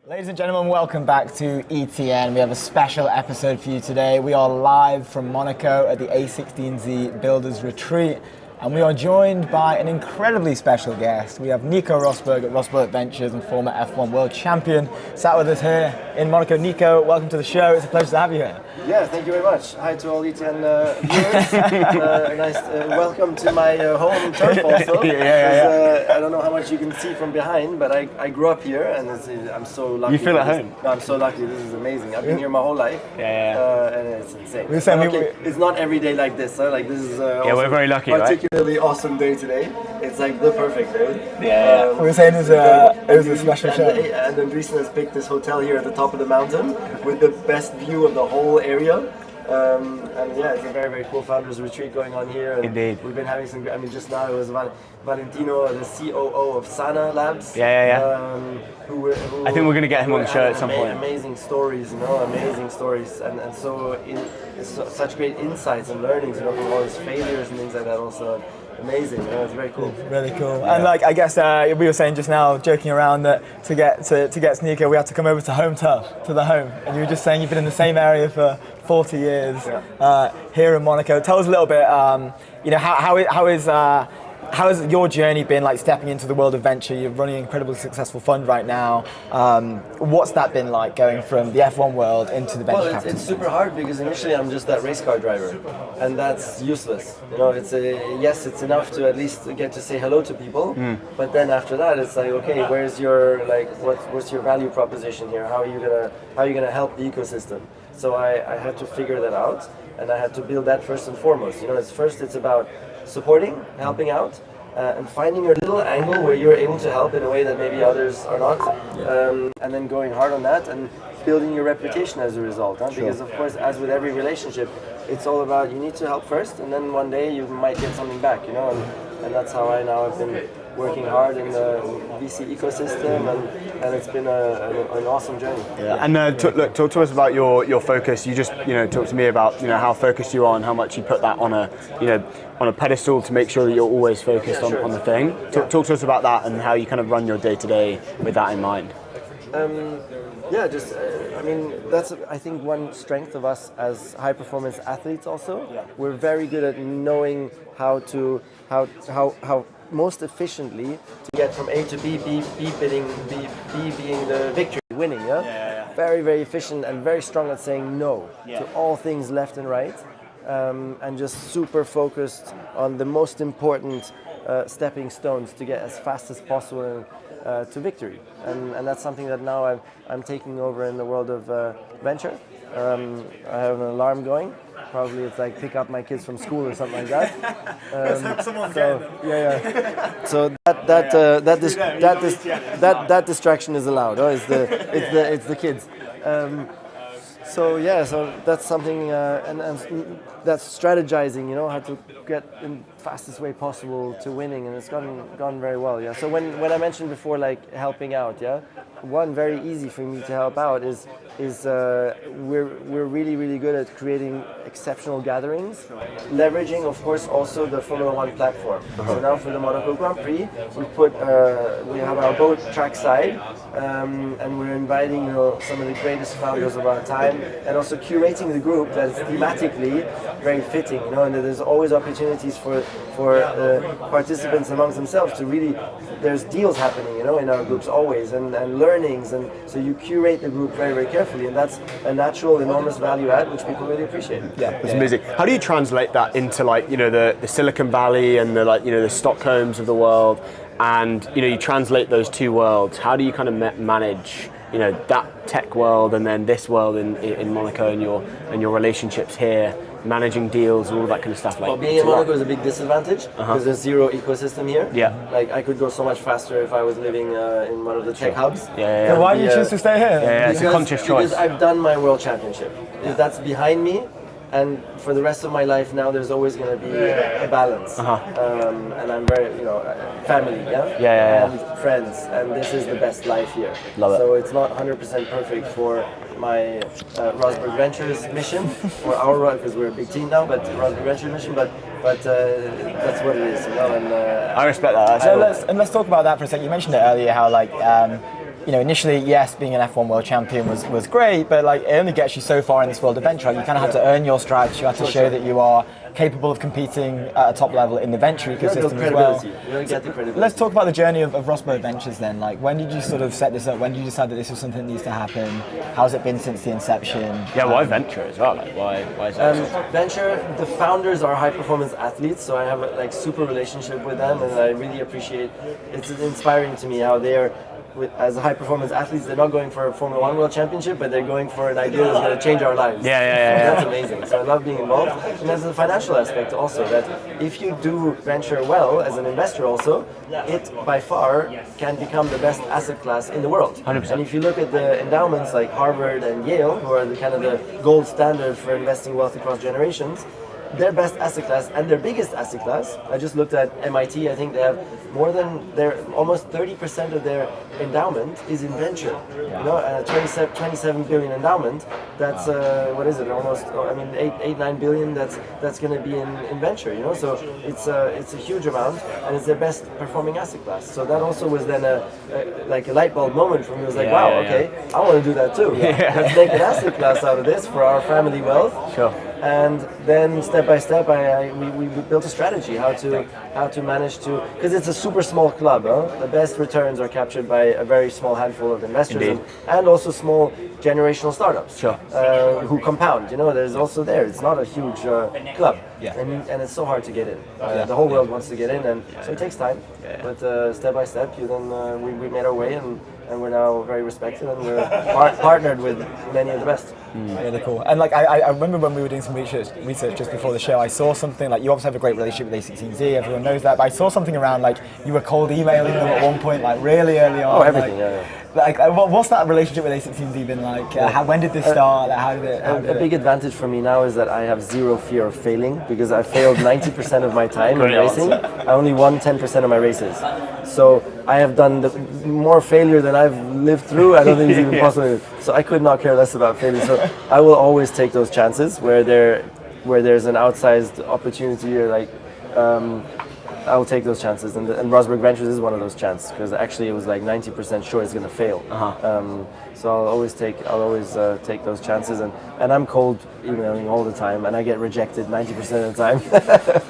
Ladies and gentlemen, welcome back to ETN. We have a special episode for you today. We are live from Monaco at the a16z Builders Retreat, and we are joined by an incredibly special guest. We have Nico Rosberg at Rosberg Ventures and former F1 World Champion sat with us here in Monaco. Nico, welcome to the show. It's a pleasure to have you here. Yeah, thank you very much. Hi to all ETN viewers. Welcome to my home turf also. I don't know how much you can see from behind, but I grew up here and I'm so lucky. You feel at home? No, I'm so lucky. This is amazing. I've been here my whole life. And it's insane. It's not every day like this. Like this is we're very lucky, particularly awesome day today. It's like the perfect day. We were saying it was a special show. And Andreessen has picked this hotel here at the top of the mountain with the best view of the whole area. And yeah, it's a very, very cool founders retreat going on here. And indeed. We've been having some, just now it was Valentino, the COO of Sana Labs. Who I think we're going to get him on the show at some point. Amazing stories, amazing stories. And so such great insights and learnings, from all his failures and things like that also. Amazing, it's very cool. Really cool. Yeah. And I guess we were saying just now, joking around, that to get Nico, we had to come over to home turf, to the home. And you were just saying you've been in the same area for 40 years here in Monaco. Tell us a little bit, how has your journey been, like stepping into the world of venture? You're running an incredibly successful fund right now. What's that been like, going from the F1 world into the venture capital? It's super hard because initially I'm just that race car driver, and that's useless. It's enough to at least get to say hello to people, but then after that it's like, okay, where's your what's your value proposition here? How are you gonna help the ecosystem? So I had to figure that out, and I had to build that first and foremost. It's about supporting, helping out, and finding your little angle where you're able to help in a way that maybe others are not, and then going hard on that and building your reputation as a result. Because of course, as with every relationship, it's all about you need to help first, and then one day you might get something back. And that's how I now have been working hard in the VC ecosystem, and it's been an awesome journey. Yeah. And talk to us about your focus. You just talk to me about how focused you are and how much you put that on a pedestal to make sure that you're always focused on the thing. Talk to us about that and how you kind of run your day to day with that in mind. That's I think one strength of us as high performance athletes also. We're very good at knowing how most efficiently to get from A to B, B being the victory, winning, Very, very efficient and very strong at saying no to all things left and right, and just super focused on the most important stepping stones to get as fast as possible to victory. And that's something that now I'm taking over in the world of venture. I have an alarm going. Probably it's like pick up my kids from school or something like that. So that distraction is allowed. It's the kids. So that's something, and that's strategizing. How to get in fastest way possible to winning, and it's gone very well. So when I mentioned before, like helping out, one very easy for me to help out is we're really, really good at creating exceptional gatherings, leveraging of course also the Formula One platform. So now for the Monaco Grand Prix, we have our boat trackside, and we're inviting some of the greatest founders of our time, and also curating the group that is thematically very fitting. And there's always opportunities for participants amongst themselves to really, there's deals happening, in our groups always, and learnings, and so you curate the group very, very carefully, and that's a natural, enormous value add, which people really appreciate. It's amazing. How do you translate that into the Silicon Valley and the Stockholms of the world, and you translate those two worlds? How do you kind of manage that tech world and then this world in Monaco, and your relationships here, managing deals, all that kind of stuff? Being in Monaco is a big disadvantage because there's zero ecosystem here. I could go so much faster if I was living in one of the tech hubs. So why do you choose to stay here? It's a conscious choice. Because I've done my world championship. If that's behind me, and for the rest of my life now, there's always going to be a balance. And I'm very, family, and friends, and this is the best life here. Love it. So it's not 100% perfect for my Rosberg Ventures mission, or our, because we're a big team now, but Rosberg Ventures mission, but that's what it is, And I respect that. Let's talk about that for a second. You mentioned it earlier, how initially, yes, being an F1 world champion was great, but like it only gets you so far in this world adventure. You kind of had to earn your stripes. You had to show that you are capable of competing at a top level in the venture ecosystem as well. You don't get the credibility. Let's talk about the journey of Rosberg Ventures then. Like, when did you sort of set this up? When did you decide that this was something that needs to happen? How's it been since the inception? Yeah, why venture as well? Like, why is that? Venture, the founders are high performance athletes, so I have a like super relationship with them, and I really appreciate. It's inspiring to me how they are. As high performance athletes, they're not going for a Formula One World Championship, but they're going for an idea that's going to change our lives. Yeah. That's amazing. So I love being involved. And there's a financial aspect also, that if you do venture well as an investor also, it by far can become the best asset class in the world. 100%. And if you look at the endowments like Harvard and Yale, who are the kind of the gold standard for investing wealth across generations, their best asset class and their biggest asset class, I just looked at MIT, I think they have almost 30% of their endowment is in venture. You know, a 27 billion endowment, that's, what is it, almost, 8-9 billion, that's going to be in venture, you know, so it's a huge amount, and it's their best performing asset class. So that also was then a light bulb moment for me. It was like, wow, okay, I want to do that too. Let's make an asset class out of this for our family wealth. Sure. And then step by step, we built a strategy how to manage to, because it's a super small club. The best returns are captured by a very small handful of investors and also small generational startups who compound. You know, there's also there. It's not a huge club, and it's so hard to get in. The whole world wants to get in, and so it takes time. But step by step, we made our way, and we're now very respected, and we're partnered with many of the best. Really cool. And like I remember when we were doing some research just before the show, I saw something like, you obviously have a great relationship with a16z, everyone knows that, but I saw something around like you were cold emailing them at one point, like really early on. Oh, everything, Like, what's that relationship with a16z been like? When did this start? Like, how did it? A big advantage for me now is that I have zero fear of failing, because I failed 90% of my time in racing. I only won 10% of my races. So I have done more failure than I've lived through. I don't think it's even possible. So I could not care less about failure. So I will always take those chances where there's an outsized opportunity, or like I will take those chances, and Rosberg Ventures is one of those chances, because actually it was like 90% sure it's going to fail. So I'll always take those chances, and I'm cold emailing all the time, and I get rejected 90% of the time.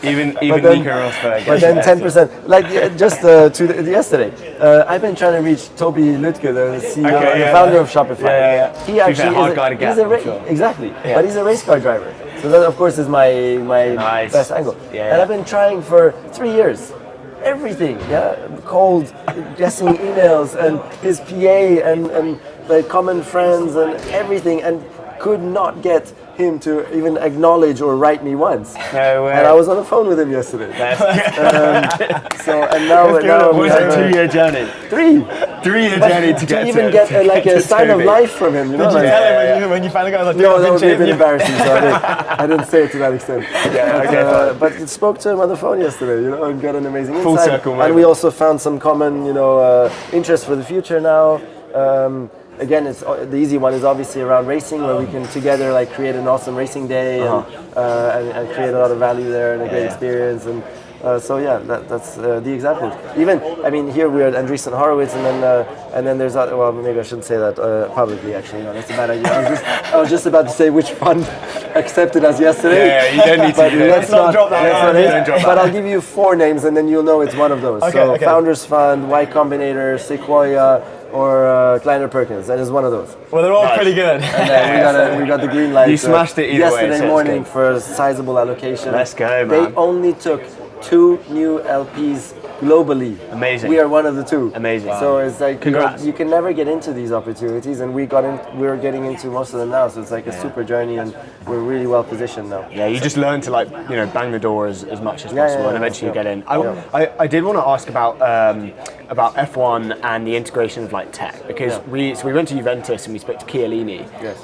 even Nico Rosberg. But then 10%, like just yesterday, I've been trying to reach Toby Lütke, the CEO, the founder of Shopify. He actually is a guy to get. Exactly, but he's a race car driver. So that, of course, is my best angle. And I've been trying for 3 years. Everything, cold, guessing emails, and his PA, and the common friends, and everything, and could not get him to even acknowledge or write me once. No way. And I was on the phone with him yesterday. Now was it a 2-year journey? 3-year journey to get even get a sign of life from him. You know, Did you tell him when you finally got on the No, that would be a bit embarrassing, so I didn't say it to that extent. But I spoke to him on the phone yesterday, you know, and got an amazing Full insight. circle, and we also found some common, interest for the future now. Again, it's the easy one is obviously around racing, where we can together create an awesome racing day and create a lot of value there and a great experience. And that's the example. Even here we are at Andreessen Horowitz, and then there's well, maybe I shouldn't say that publicly. Actually, that's a bad idea. I was just about to say which fund accepted us yesterday. Yeah, you don't need to. Let's not drop that. But I'll give you 4 names, and then you'll know it's one of those. Okay. Founders Fund, Y Combinator, Sequoia, or Kleiner Perkins. That is one of those. Well, they're all pretty good. And we got the green light. You smashed it either way. Yesterday morning for a sizable allocation. Let's go, man. They only took 2 new LPs globally. Amazing. We are one of the 2. Amazing. So it's like Congrats. you can never get into these opportunities, and we're getting into most of them now. So it's like a super journey, and we're really well positioned now. Yeah, you just learn to bang the door as much as possible, and eventually you get in. I did want to ask about F1 and the integration of tech, because we went to Juventus and we spoke to Chiellini. Yes.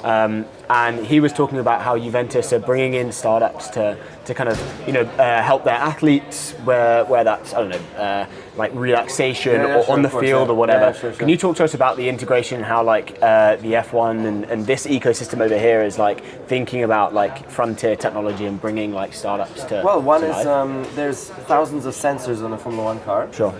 and he was talking about how Juventus are bringing in startups to kind of help their athletes where that's, I don't know, like relaxation or on the field or whatever. Yeah, sure. Can you talk to us about the integration, how like the F1 and this ecosystem over here is like thinking about like frontier technology and bringing like startups to? Well, one to is life? there's thousands of sensors on a Formula One car. Sure.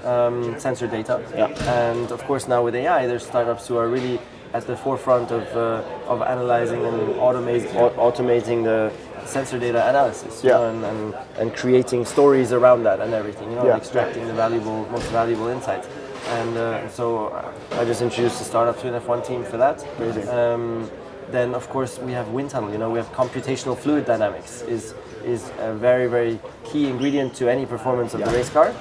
Sensor data. Yeah. And of course now with AI, there's startups who are really at the forefront of analyzing and automating the sensor data analysis, you know, and creating stories around that and everything, you know, extracting the most valuable insights. And so I just introduced a startup to an F1 team for that. Then of course we have wind tunnel, you know, we have computational fluid dynamics is a very, very key ingredient to any performance of the race car.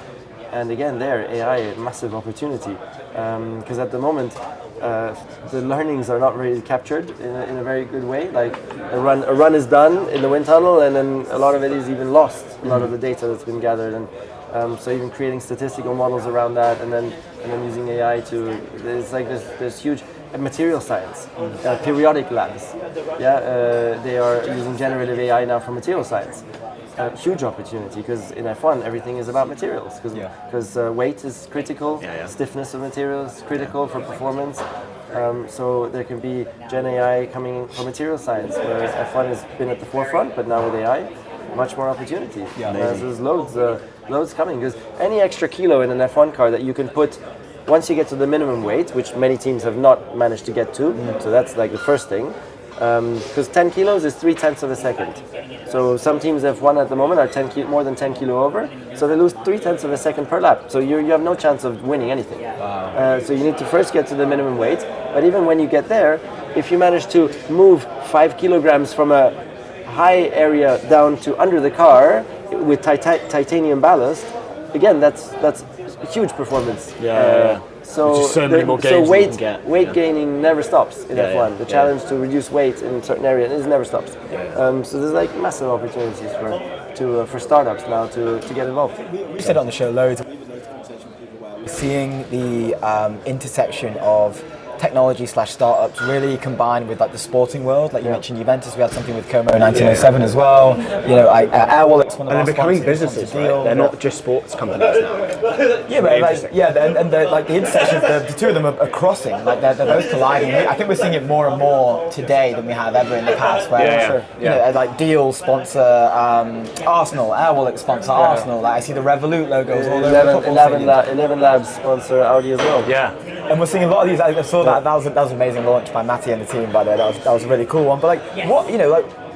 And again, there, AI, a massive opportunity, because at the moment, the learnings are not really captured in a very good way. Like a run is done in the wind tunnel, and then a lot of it is even lost. A lot of the data that's been gathered, and so even creating statistical models around that, and then using AI to, it's like this huge material science, periodic labs. They are using generative AI now for material science. Huge opportunity, because in F1 everything is about materials, because weight is critical, stiffness of material is critical for performance. So there can be Gen AI coming for material science, whereas F1 has been at the forefront, but now with AI, much more opportunity. So there's loads coming, because any extra kilo in an F1 car that you can put once you get to the minimum weight, which many teams have not managed to get to, so that's like the first thing. Because 10 kilos is 3/10 of a second. So some teams F1 at the moment are more than 10 kilo over, so they lose 3/10 of a second per lap. So you have no chance of winning anything. So you need to first get to the minimum weight, but even when you get there, if you manage to move 5 kilograms from a high area down to under the car with titanium ballast, again, that's a huge performance. So weight gaining never stops in F1. The challenge to reduce weight in certain areas never stops. So there's like massive opportunities for startups now to get involved. We said on the show loads. Seeing the intersection of technology / startups really combined with like the sporting world, like you mentioned Juventus, we had something with Como 1907 as well. You know, Air Wallet's one of and they're becoming sponsors, businesses, right? They're not just sports companies now. The intersection, the two of them are crossing, like they're both colliding. I think we're seeing it more and more today than we have ever in the past. Where like Deal sponsor Arsenal, Air Wallet sponsor Arsenal. Like I see the Revolut logos all over the football stadiums. 11 Labs sponsor Audi as well. And we're seeing a lot of these. I saw that was an amazing launch by Matty and the team, by the way. That was a really cool one. But like,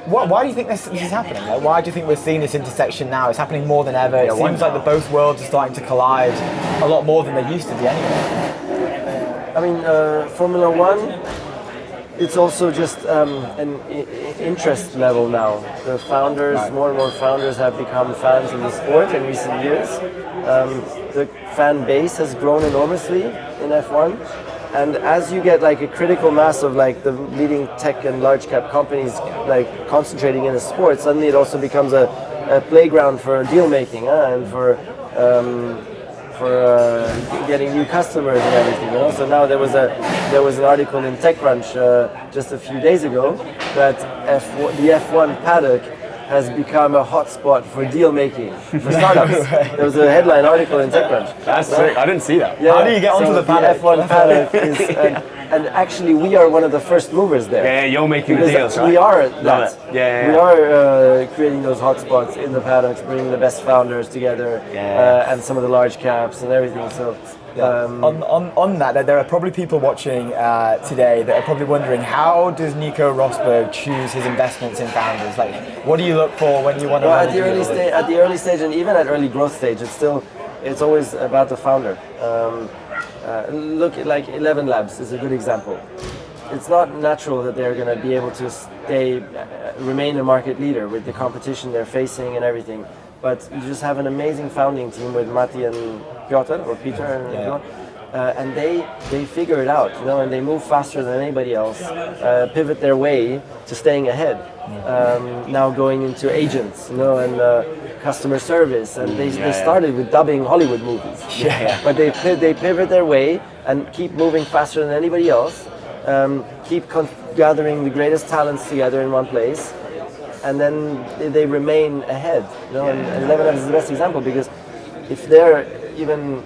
why do you think this is happening? Like, why do you think we're seeing this intersection now? It's happening more than ever. It seems like both worlds are starting to collide a lot more than they used to be anyway. I mean, Formula One, it's also just an interest level now. The founders, more and more founders have become fans of the sport in recent years. The fan base has grown enormously in F1. And as you get like a critical mass of like the leading tech and large cap companies like concentrating in a sport, suddenly it also becomes a playground for deal making and for getting new customers and everything. You know? So now there was an article in TechCrunch just a few days ago that the F1 paddock has become a hotspot for deal making for startups. There was a headline article in TechCrunch. That's sick. I didn't see that. How do you get onto the paddock? The F1 paddock is, and actually we are one of the first movers there. Yeah, you're making the deals, right? We are that. Yeah. We are creating those hotspots in the paddocks, bringing the best founders together, and some of the large caps and everything. So. On that, there are probably people watching today that are probably wondering, how does Nico Rosberg choose his investments in founders? Like, what do you look for when you want to? Well, at the early stage, and even at early growth stage, it's always about the founder. Look at like 11 Labs is a good example. It's not natural that they're going to be able to remain a market leader with the competition they're facing and everything. But you just have an amazing founding team with Matti and Peter and they figure it out, you know, and they move faster than anybody else, pivot their way to staying ahead. Now going into agents, you know, and customer service, and they started with dubbing Hollywood movies. But they pivot their way and keep moving faster than anybody else. Keep gathering the greatest talents together in one place, and then they remain ahead. And Lebanon is the best example, because if they're even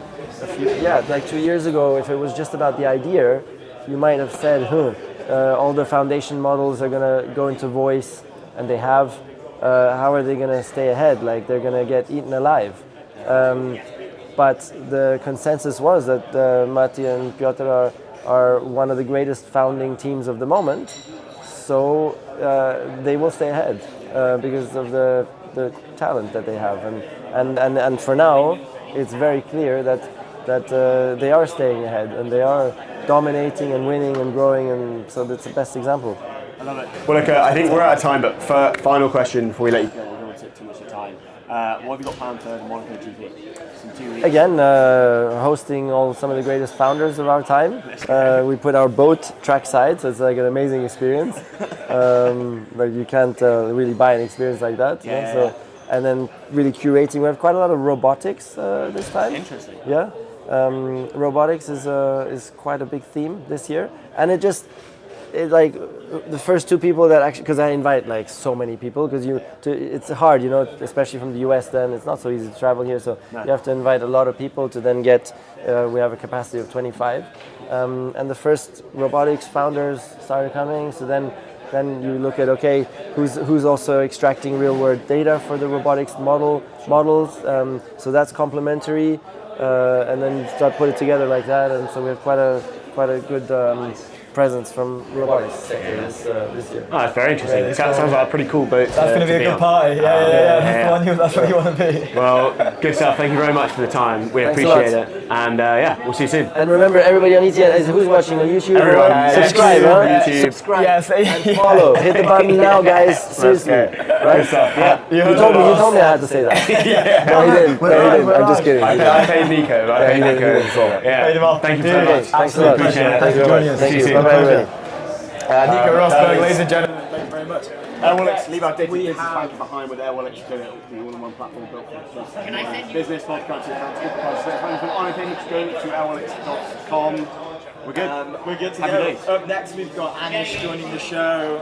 like 2 years ago, if it was just about the idea, you might have said, all the foundation models are going to go into voice, and they have. How are they going to stay ahead? Like, they're going to get eaten alive. But the consensus was that Matti and Piotr are one of the greatest founding teams of the moment. So they will stay ahead because of the talent that they have. And for now, it's very clear that they are staying ahead, and they are dominating and winning and growing, and so that's the best example. I love it. Well, look, I think we're out of time, but for final question before we let you go, we don't want to take too much of your time. What have you got planned for the Monaco GP? In 2 weeks? Again, hosting some of the greatest founders of our time. We put our boat trackside, so it's like an amazing experience. Like, you can't really buy an experience like that. So, and then really curating. We have quite a lot of robotics this time. Interesting. Yeah, robotics is quite a big theme this year, and like the first two people that actually, because I invite like so many people, because it's hard, especially from the US. Then it's not so easy to travel here, so you have to invite a lot of people to then get. We have a capacity of 25, and the first robotics founders started coming. So then you look at who's also extracting real world data for the robotics models. So that's complementary, and then you start putting it together like that, and so we have quite a good. Presence from robotics this year. Oh, that's very interesting. It sounds like a pretty cool boat. That's going to be a good party. Yeah. That's what you want to be. Well, good stuff. Thank you very much for the time. We appreciate it. And we'll see you soon. And remember, everybody on ETN, who's watching on YouTube, subscribe, YouTube. Subscribe and follow. Hit the button now, guys. Seriously. Right? Yeah. You told me I had to say that. No, he didn't. I'm just kidding. I paid Nico. Yeah. Thank you so much. Thanks a lot. Appreciate it. Thanks for joining us. Thank you. Bye-bye, everybody. Nico Rosberg, ladies and gentlemen, thank you very much. Airwallex, leave our data business bank behind with Airwallex. You can the all-in-one platform built for business, multi-currency accounts, good price, management, on anything. Go to airwallex.com. We're good. We're good to Happy go. days. Up next, we've got Anish joining the show.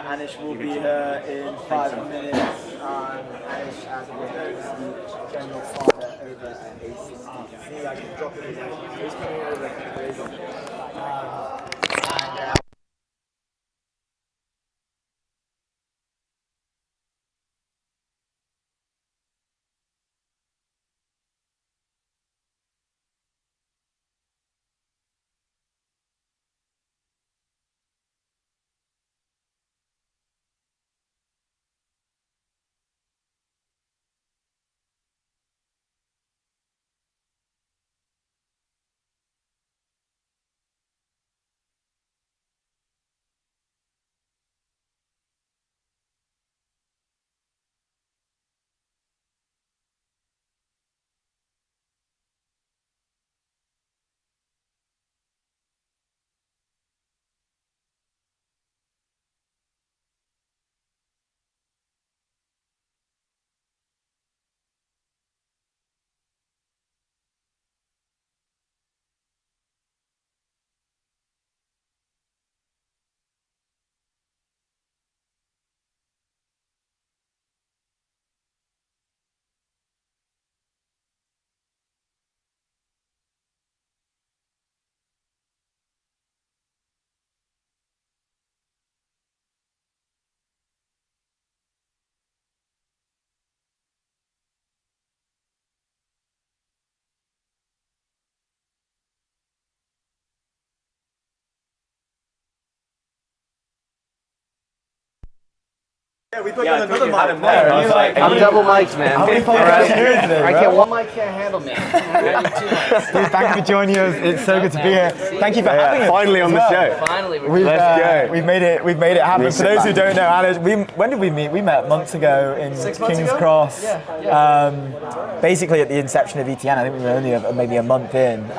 Anish will be here in 5 minutes. Anish, as we know, is the general partner over at a16z. I can drop it in. He's coming over. Yeah, we put you on another mic there. I'm double mic'd, man. How many podcasts are you doing today, I bro? can't. One mic can't handle me. Dude, thank you for joining us. It's so good to be here. Thank you for having us. Finally on the show. Finally, We've made it happen. For those who don't know, Anish, when did we meet? We met months ago in King's Cross. Basically at the inception of ETN. I think we were only maybe a month in.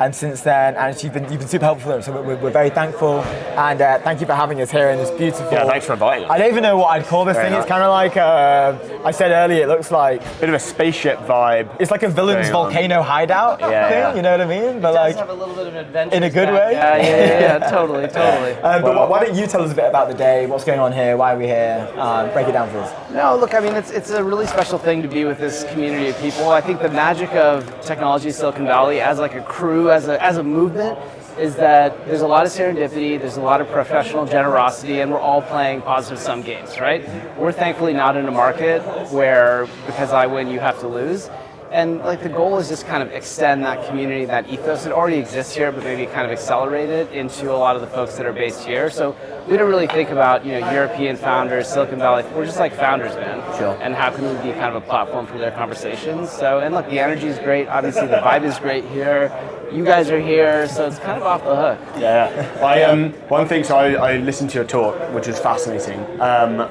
And since then, and you've been super helpful for them, so we're very thankful. And thank you for having us here in this beautiful. Yeah, thanks for inviting us. I don't even know what I'd call this thing. Nice. It's kind of like I said earlier. It looks like Bit of a spaceship vibe. it's like a villain's volcano hideout thing. Yeah. You know what I mean? But It like does have a little bit of adventure. in a good way. Yeah, totally. But why don't you tell us a bit about the day? What's going on here? Why are we here? Break it down for us. No, look, I mean, it's a really special thing to be with this community of people. I think the magic of technology Silicon Valley as like a crew, as a movement, is that there's a lot of serendipity, there's a lot of professional generosity, and we're all playing positive sum games, right? We're thankfully not in a market where because I win, you have to lose. And like the goal is just kind of extend that community, that ethos that already exists here, but maybe kind of accelerate it into a lot of the folks that are based here. So we don't really think about, European founders, Silicon Valley. We're just like founders, man. Sure. And how can we be kind of a platform for their conversations? So, and look, the energy is great. Obviously, the vibe is great here. You guys are here, so it's kind of off the hook. Yeah. One thing, so I listened to your talk, which was fascinating,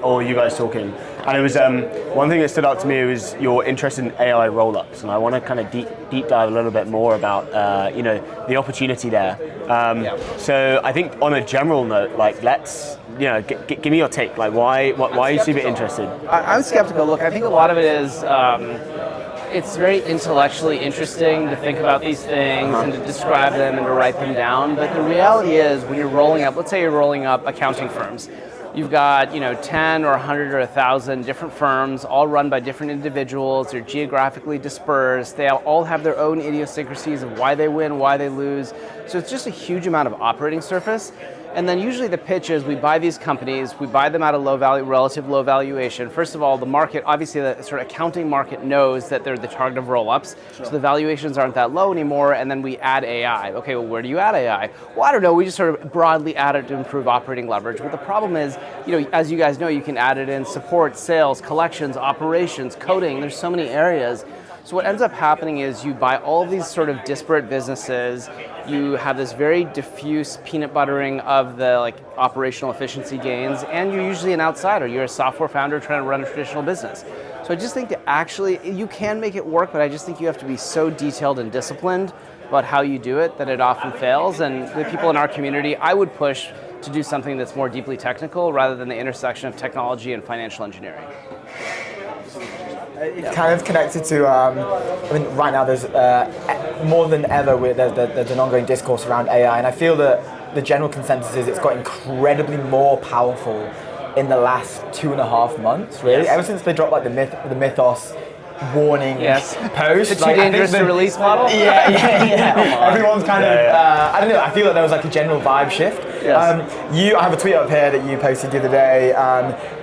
or you guys talking, and it was one thing that stood out to me was your interest in AI roll-ups, and I want to kind of deep dive a little bit more about the opportunity there. So I think on a general note, like let's give me your take. Like why are you super interested? I'm skeptical. Look, I think a lot of it is. It's very intellectually interesting to think about these things and to describe them and to write them down. But the reality is when you're rolling up, let's say you're rolling up accounting firms. You've got 10 or 100 or 1,000 different firms, all run by different individuals. They're geographically dispersed. They all have their own idiosyncrasies of why they win, why they lose. So it's just a huge amount of operating surface. And then usually the pitch is we buy these companies, we buy them at a relative low valuation. First of all, the market, obviously the sort of accounting market knows that they're the target of roll-ups, so the valuations aren't that low anymore, and then we add AI. Okay, well, where do you add AI? Well, I don't know, we just sort of broadly add it to improve operating leverage. But the problem is, as you guys know, you can add it in support, sales, collections, operations, coding, there's so many areas. So what ends up happening is you buy all of these sort of disparate businesses, you have this very diffuse peanut buttering of the operational efficiency gains, and you're usually an outsider. You're a software founder trying to run a traditional business. So I just think that actually, you can make it work, but I just think you have to be so detailed and disciplined about how you do it that it often fails. And the people in our community, I would push to do something that's more deeply technical rather than the intersection of technology and financial engineering. It's kind of connected to, right now there's more than ever, there's an ongoing discourse around AI, and I feel that the general consensus is it's got incredibly more powerful in the last 2.5 months, really. Yes. Ever since they dropped the Mythos warning post. The too dangerous to release model? Yeah. Everyone's kind of, I don't know, I feel like there was like a general vibe shift. Yes. I have a tweet up here that you posted the other day.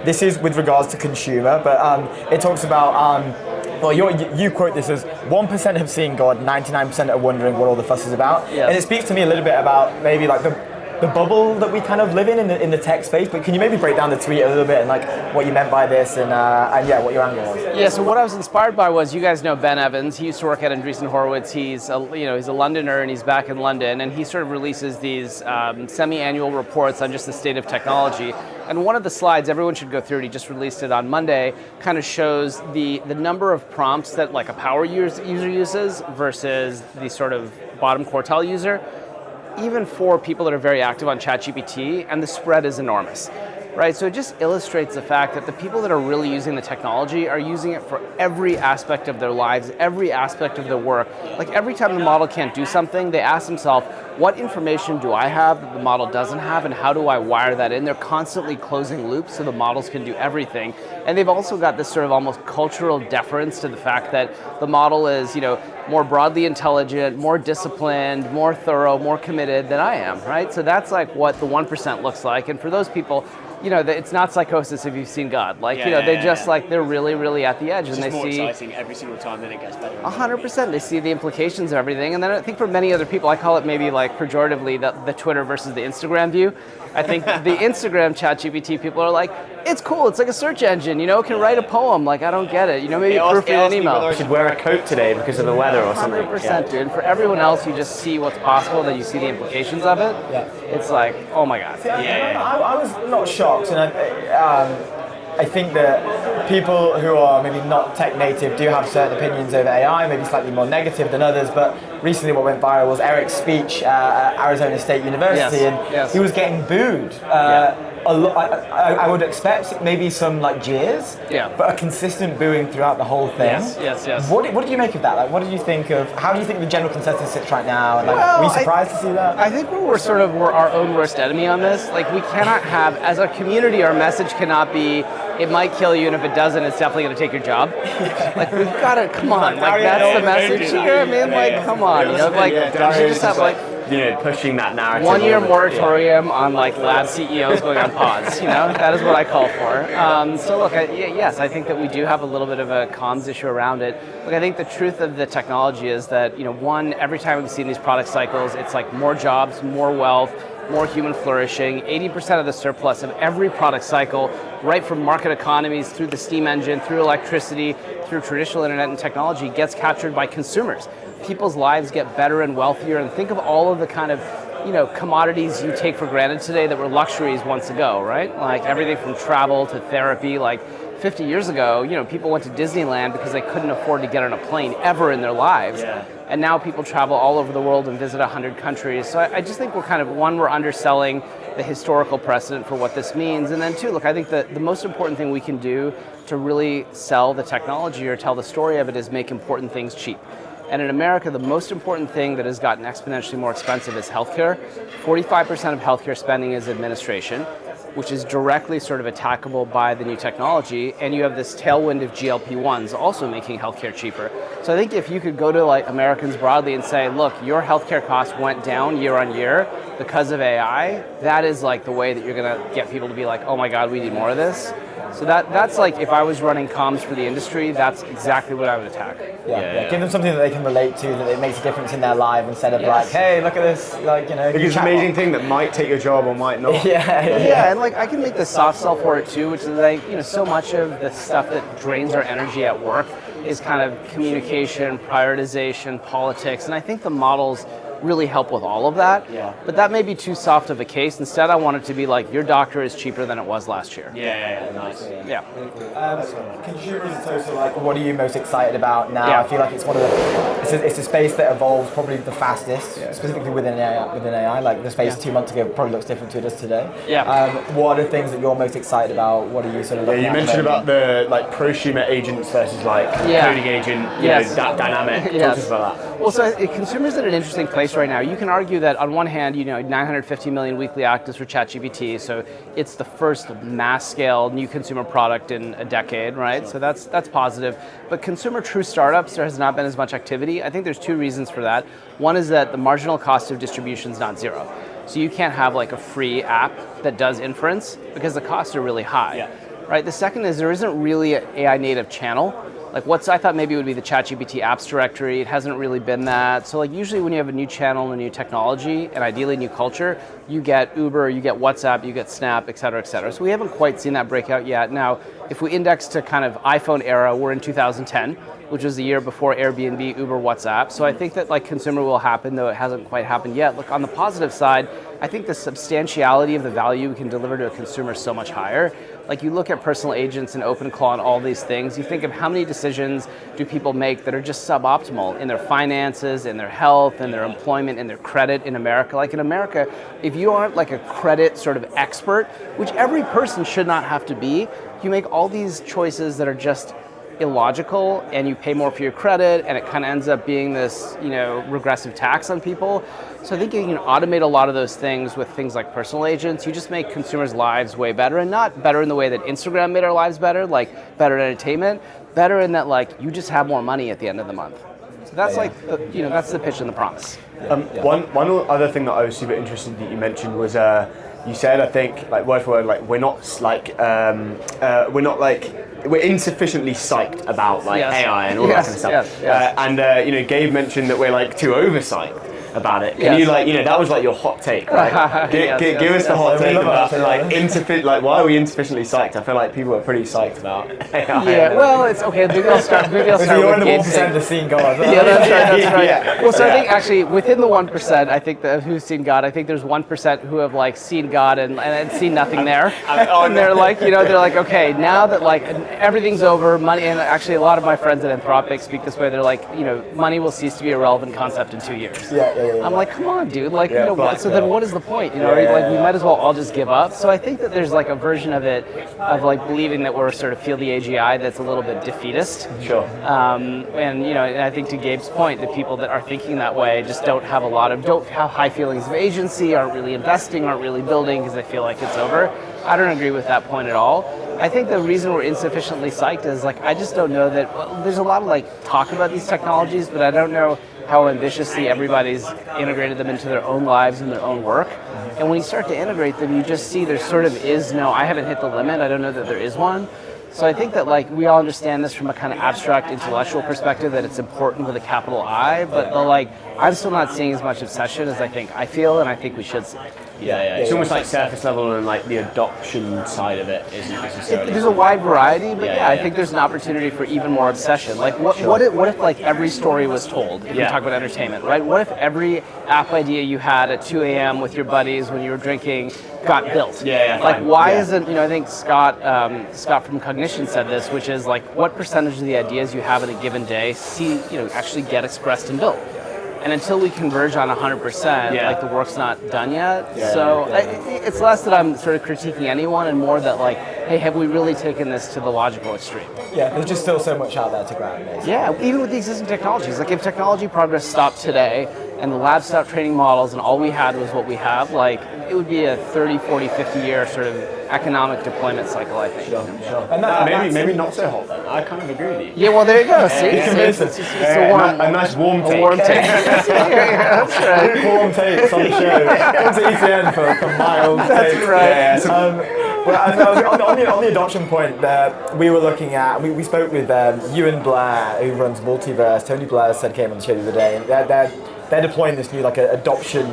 This is with regards to consumer, but it talks about, you quote this as 1% have seen God, 99% are wondering what all the fuss is about. Yes. And it speaks to me a little bit about maybe like the bubble that we kind of live in the tech space, but can you maybe break down the tweet a little bit and like what you meant by this and what your angle was? Yeah, so what I was inspired by was, you guys know Ben Evans. He used to work at Andreessen Horowitz. He's a Londoner and he's back in London, and he sort of releases these semi-annual reports on just the state of technology. And one of the slides everyone should go through, and he just released it on Monday, kind of shows the number of prompts that like a power user uses versus the sort of bottom quartile user. Even for people that are very active on ChatGPT, and the spread is enormous, right? So it just illustrates the fact that the people that are really using the technology are using it for every aspect of their lives, every aspect of their work. Like every time the model can't do something, they ask themselves, what information do I have that the model doesn't have, and how do I wire that in? They're constantly closing loops so the models can do everything. And they've also got this sort of almost cultural deference to the fact that the model is, more broadly intelligent, more disciplined, more thorough, more committed than I am, right? So that's like what the 1% looks like. And for those people, it's not psychosis if you've seen God. They're really, really at the edge. It's and just they more see exciting every single time, then it gets better. 100%. They see the implications of everything. And then I think for many other people, I call it maybe like pejoratively the Twitter versus the Instagram view. I think the Instagram ChatGPT people are like, it's cool, it's like a search engine, it can write a poem, like I don't get it, maybe proofread an email. I should wear a coat today because of the weather or something. 100%, dude. For everyone else, you just see what's possible, then you see the implications of it. Yeah. It's like, oh my God. I was not shocked, and I think that people who are maybe not tech native do have certain opinions over AI, maybe slightly more negative than others, but recently what went viral was Eric's speech at Arizona State University, and he was getting booed. I would expect maybe some like jeers, but a consistent booing throughout the whole thing. Yes. What did you make of that? Like, what did you think of? How do you think the general consensus sits right now? And like, were you surprised to see that? I think we're our own worst enemy on this. Like, we cannot have, as a community, our message cannot be, it might kill you, and if it doesn't, it's definitely going to take your job. Like, we've got to, come on, like, that's the message. You know what I mean? Like, come on, you know, like, you should just have, like, pushing that narrative. 1 year moratorium on like lab CEOs going on pause. You know, that is what I call for. So look, yes, I think that we do have a little bit of a comms issue around it. Look, I think the truth of the technology is that one, every time we've seen these product cycles, it's like more jobs, more wealth, more human flourishing. 80% of the surplus of every product cycle, right from market economies through the steam engine, through electricity, through traditional internet and technology, gets captured by consumers. People's lives get better and wealthier, and think of all of the kind of commodities you take for granted today that were luxuries once ago, right? Like everything from travel to therapy. Like 50 years ago, people went to Disneyland because they couldn't afford to get on a plane ever in their lives. And now people travel all over the world and visit 100 countries. So I just think we're underselling the historical precedent for what this means. And then two, look, I think that the most important thing we can do to really sell the technology or tell the story of it is make important things cheap. And in America, the most important thing that has gotten exponentially more expensive is healthcare. 45% of healthcare spending is administration, which is directly sort of attackable by the new technology. And you have this tailwind of GLP-1s also making healthcare cheaper. So I think if you could go to like Americans broadly and say, look, your healthcare costs went down year on year because of AI, that is like the way that you're gonna get people to be like, oh my God, we need more of this. So that's like, if I was running comms for the industry, that's exactly what I would attack. Yeah. Give them something that they can relate to, that it makes a difference in their life, instead of like, hey, look at this, It's an amazing thing that might take your job or might not. Yeah, and like I can make the soft sell for it too, which is like, so much of the stuff that drains our energy at work is kind of communication, prioritization, politics, and I think the models really help with all of that. But that may be too soft of a case. Instead, I want it to be like, your doctor is cheaper than it was last year. Nice. Consumers in total, like, what are you most excited about now? I feel like it's it's a space that evolves probably the fastest, specifically within AI. Like the space 2 months ago probably looks different to it does today. What are the things that you're most excited about? What are you sort of looking at? You mentioned about the like prosumer agents versus like coding agent, that dynamic. Talk to us about that. Well, so consumers are in an interesting place right now. You can argue that on one hand, 950 million weekly actives for ChatGPT, so it's the first mass-scale new consumer product in a decade, right? So that's positive. But consumer true startups, there has not been as much activity. I think there's two reasons for that. One is that the marginal cost of distribution is not zero. So you can't have like a free app that does inference because the costs are really high, right? The second is there isn't really an AI native channel. Like I thought maybe it would be the ChatGPT apps directory. It hasn't really been that. So like usually when you have a new channel and a new technology and ideally new culture, you get Uber, you get WhatsApp, you get Snap, et cetera, et cetera. So we haven't quite seen that breakout yet. Now, if we index to kind of iPhone era, we're in 2010, which was the year before Airbnb, Uber, WhatsApp. So I think that like consumer will happen, though it hasn't quite happened yet. Look, on the positive side, I think the substantiality of the value we can deliver to a consumer is so much higher. Like you look at personal agents and OpenClaw and all these things, you think of how many decisions do people make that are just suboptimal in their finances, in their health, in their employment, in their credit in America. Like in America, if you aren't like a credit sort of expert, which every person should not have to be, you make all these choices that are just illogical, and you pay more for your credit, and it kind of ends up being this, regressive tax on people. So I think you can automate a lot of those things with things like personal agents. You just make consumers' lives way better, and not better in the way that Instagram made our lives better, like better entertainment, better in that like you just have more money at the end of the month. So that's that's the pitch and the promise. One other thing that I was super interested that you mentioned was you said, I think, like word for word, like we're insufficiently psyched about like AI and all that kind of stuff. And Gabe mentioned that we're like too over psyched. about it. Can you that was like your hot take, right? Give us the hot take about like why are we insufficiently psyched? I feel like people are pretty psyched about AI. Yeah, well, it's okay. Maybe I'll start You're in with the 1% Gabe's of seen God. Yeah, that's right. Yeah. Well, so I think actually within the 1%, I think that who's seen God, I think there's 1% who have like seen God and seen nothing there. And they're like, they're like, okay, now that like everything's over, money, and actually a lot of my friends at Anthropic speak this way. They're like, money will cease to be a relevant concept in 2 years. Yeah. I'm like, come on, dude. Like, so then what is the point? Like, we might as well all just give up. So I think that there's like a version of it, of like believing that we're sort of feel the AGI that's a little bit defeatist. Sure. And I think to Gabe's point, the people that are thinking that way just don't have high feelings of agency, aren't really investing, aren't really building because they feel like it's over. I don't agree with that point at all. I think the reason we're insufficiently psyched is like I just don't know that there's a lot of like talk about these technologies, but I don't know how ambitiously everybody's integrated them into their own lives and their own work. And when you start to integrate them, you just see there sort of is no, I haven't hit the limit. I don't know that there is one. So I think that like we all understand this from a kind of abstract intellectual perspective that it's important with a capital I, but I'm still not seeing as much obsession as I feel, and I think we should see. Yeah. It's almost like surface level, and like the adoption side of it isn't necessarily. There's a wide variety, but I think there's an opportunity for even more obsession. Like, what if like every story was told? If we talk about entertainment, right? What if every app idea you had at 2 a.m. with your buddies when you were drinking got built? Like, why isn't I think Scott from Cognition said this, which is like, what percentage of the ideas you have in a given day actually get expressed and built? And until we converge on 100%, like the work's not done yet. It's less that I'm sort of critiquing anyone and more that like, hey, have we really taken this to the logical extreme? Yeah, there's just still so much out there to grab, basically. Yeah, even with the existing technologies. Like if technology progress stopped today and the lab stopped training models and all we had was what we have, like it would be a 30, 40, 50 year sort of economic deployment cycle, I think. Sure. And maybe not so hot then. I kind of agree with you. Yeah, well there you go. See, it's a nice warm take. A warm take. That's right. Warm takes on the show. Come to ETN for mild takes. That's right. On the adoption point, we were looking at, we spoke with Ewan Blair, who runs Multiverse. Tony Blair came on the show the other day. And they're deploying this new adoption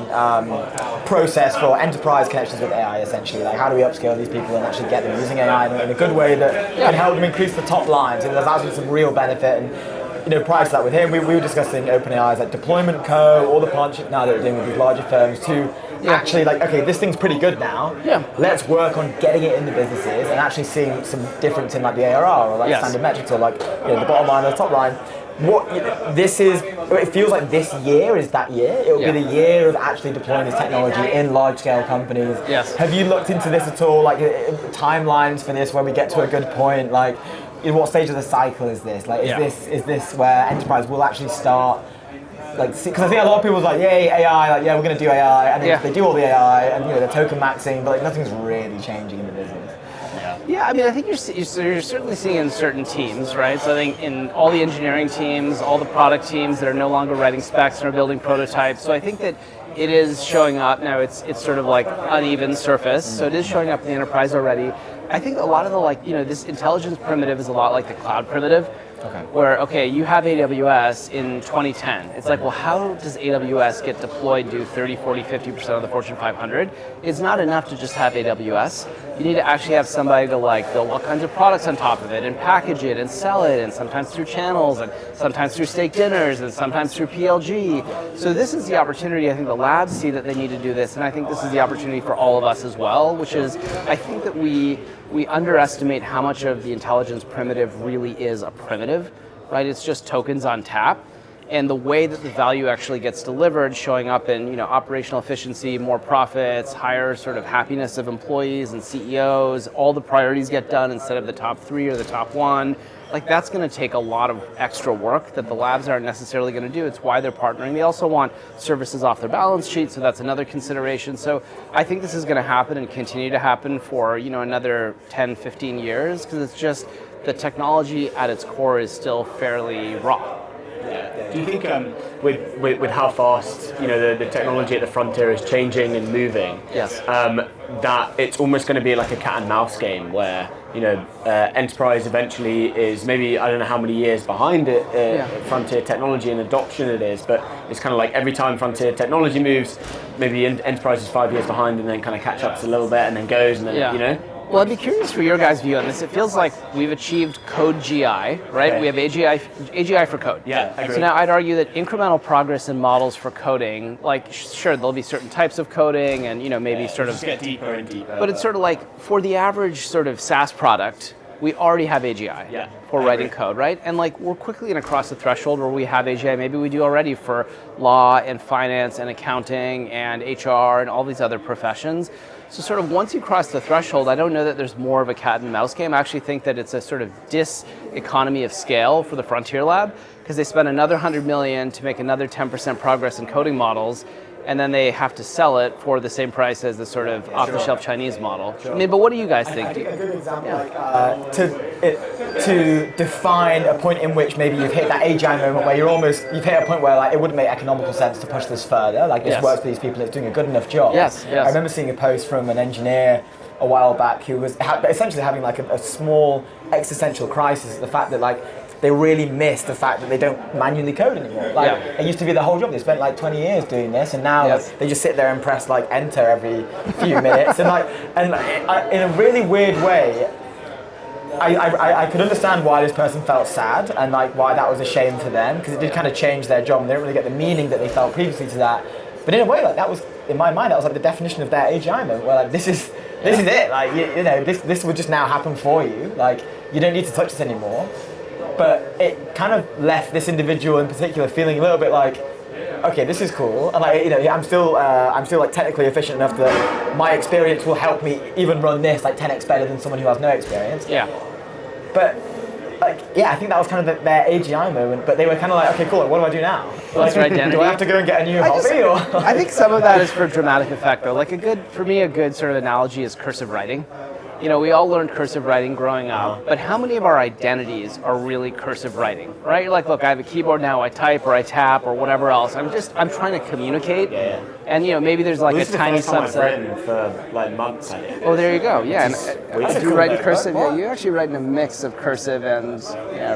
process for enterprise connections with AI, essentially. Like, how do we upscale these people and actually get them using AI in a good way that can help them increase the top line? So there's actually some real benefit. And prior to that with him, we were discussing OpenAI's like Deployment Co, all the partnerships now that we're doing with these larger firms to actually okay, this thing's pretty good now. Let's work on getting it into businesses and actually seeing some difference in like the ARR or like standard metrics or like the bottom line or the top line. It feels like this year is that year. It will be the year of actually deploying this technology in large scale companies. Yes. Have you looked into this at all? Like timelines for this, when we get to a good point? Like, in what stage of the cycle is this? Like, is this where enterprise will actually start? Like, because I think a lot of people's like, yay, AI, we're going to do AI, and then they do all the AI, and they're token maxing, but nothing's really changing in the business. Yeah, I mean, I think you're certainly seeing in certain teams, right? So I think in all the engineering teams, all the product teams that are no longer writing specs and are building prototypes. So I think that it is showing up now. It's sort of like uneven surface. So it is showing up in the enterprise already. I think a lot of the this intelligence primitive is a lot like the cloud primitive. Where, you have AWS in 2010. It's like, well, how does AWS get deployed to 30, 40, 50% of the Fortune 500? It's not enough to just have AWS. You need to actually have somebody to build all kinds of products on top of it and package it and sell it, and sometimes through channels and sometimes through steak dinners and sometimes through PLG. So this is the opportunity. I think the labs see that they need to do this, and I think this is the opportunity for all of us as well, which is, I think that we underestimate how much of the intelligence primitive really is a primitive, right? It's just tokens on tap. And the way that the value actually gets delivered, showing up in operational efficiency, more profits, higher sort of happiness of employees and CEOs, all the priorities get done instead of the top 3 or the top 1. Like, that's going to take a lot of extra work that the labs aren't necessarily going to do. It's why they're partnering. They also want services off their balance sheet, so that's another consideration. So I think this is going to happen and continue to happen for another 10, 15 years, because it's just the technology at its core is still fairly raw. Do you think with how fast the technology at the frontier is changing and moving, Yes. That it's almost going to be like a cat and mouse game where enterprise eventually is maybe, I don't know how many years behind it, frontier technology and adoption it is, but it's kind of like every time frontier technology moves, maybe enterprise is 5 years behind and then kind of catch up a little bit and then goes and then Well, I'd be curious for your guys' view on this. It feels like we've achieved code GI, right? Okay. We have AGI for code. Yeah, I agree. So now I'd argue that incremental progress in models for coding, like sure, there'll be certain types of coding and maybe sort of just get deeper and deeper. but it's sort of like for the average sort of SaaS product, we already have AGI for writing code, right? And like we're quickly going to cross the threshold where we have AGI. Maybe we do already for law and finance and accounting and HR and all these other professions. So sort of once you cross the threshold, I don't know that there's more of a cat and mouse game. I actually think that it's a sort of diseconomy of scale for the Frontier Lab because they spend another 100 million to make another 10% progress in coding models, and then they have to sell it for the same price as the sort of off-the-shelf Chinese model. I mean, but what do you guys think? I think a good example, to define a point in which maybe you've hit that AGI moment where you've hit a point where like it wouldn't make economical sense to push this further. Like this works for these people, it's doing a good enough job. Yes. I remember seeing a post from an engineer a while back who was essentially having like a small existential crisis. The fact that like they really miss the fact that they don't manually code anymore. Like it used to be their whole job. They spent like 20 years doing this, and now like, they just sit there and press like enter every few minutes. And in a really weird way, I could understand why this person felt sad and like why that was a shame for them, because it did kind of change their job and they didn't really get the meaning that they felt previously to that. But in a way, like that was in my mind, that was like the definition of their AGI moment, where like this is it. Like this would just now happen for you. Like you don't need to touch this anymore. But it kind of left this individual in particular feeling a little bit like, okay, this is cool, and like I'm still like technically efficient enough that my experience will help me even run this like 10x better than someone who has no experience. Yeah. But like I think that was kind of their AGI moment. But they were kind of like, okay, cool. Like, what do I do now? What's their identity? Do I have to go and get a new hobby? Or I think some of that is for dramatic effect, though. Like a good sort of analogy is cursive writing. We all learned cursive writing growing up, but how many of our identities are really cursive writing, right? You're like, look, I have a keyboard now, I type or I tap or whatever else. I'm trying to communicate, and maybe there's like a tiny subset. I've written for like months. Oh, there you go. Yeah, and do you write in cursive? Yeah, you actually write in a mix of cursive and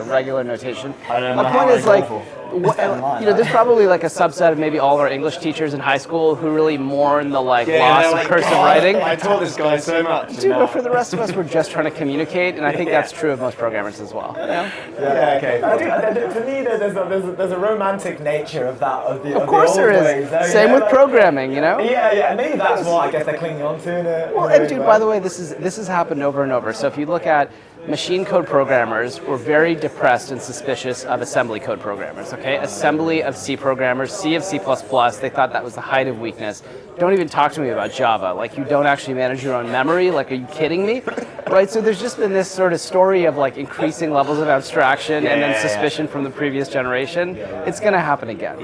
regular notation. My point is like, there's probably like a subset of maybe all of our English teachers in high school who really mourn the loss of cursive writing. I taught this guy so much. Dude, but for the rest of us, we're just trying to communicate, and I think that's true of most programmers as well. Yeah, okay. To me, there's a romantic nature of that. Of course there is. Same with programming, Yeah, and maybe that's what I guess they're clinging on to. Well, and dude, by the way, this has happened over and over. So if you look at machine code programmers, were very depressed and suspicious of assembly code programmers, okay? Assembly of C programmers, C of C++, they thought that was the height of weakness. Don't even talk to me about Java. Like, you don't actually manage your own memory? Like, are you kidding me? Right, so there's just been this sort of story of like increasing levels of abstraction and then suspicion from the previous generation. It's gonna happen again.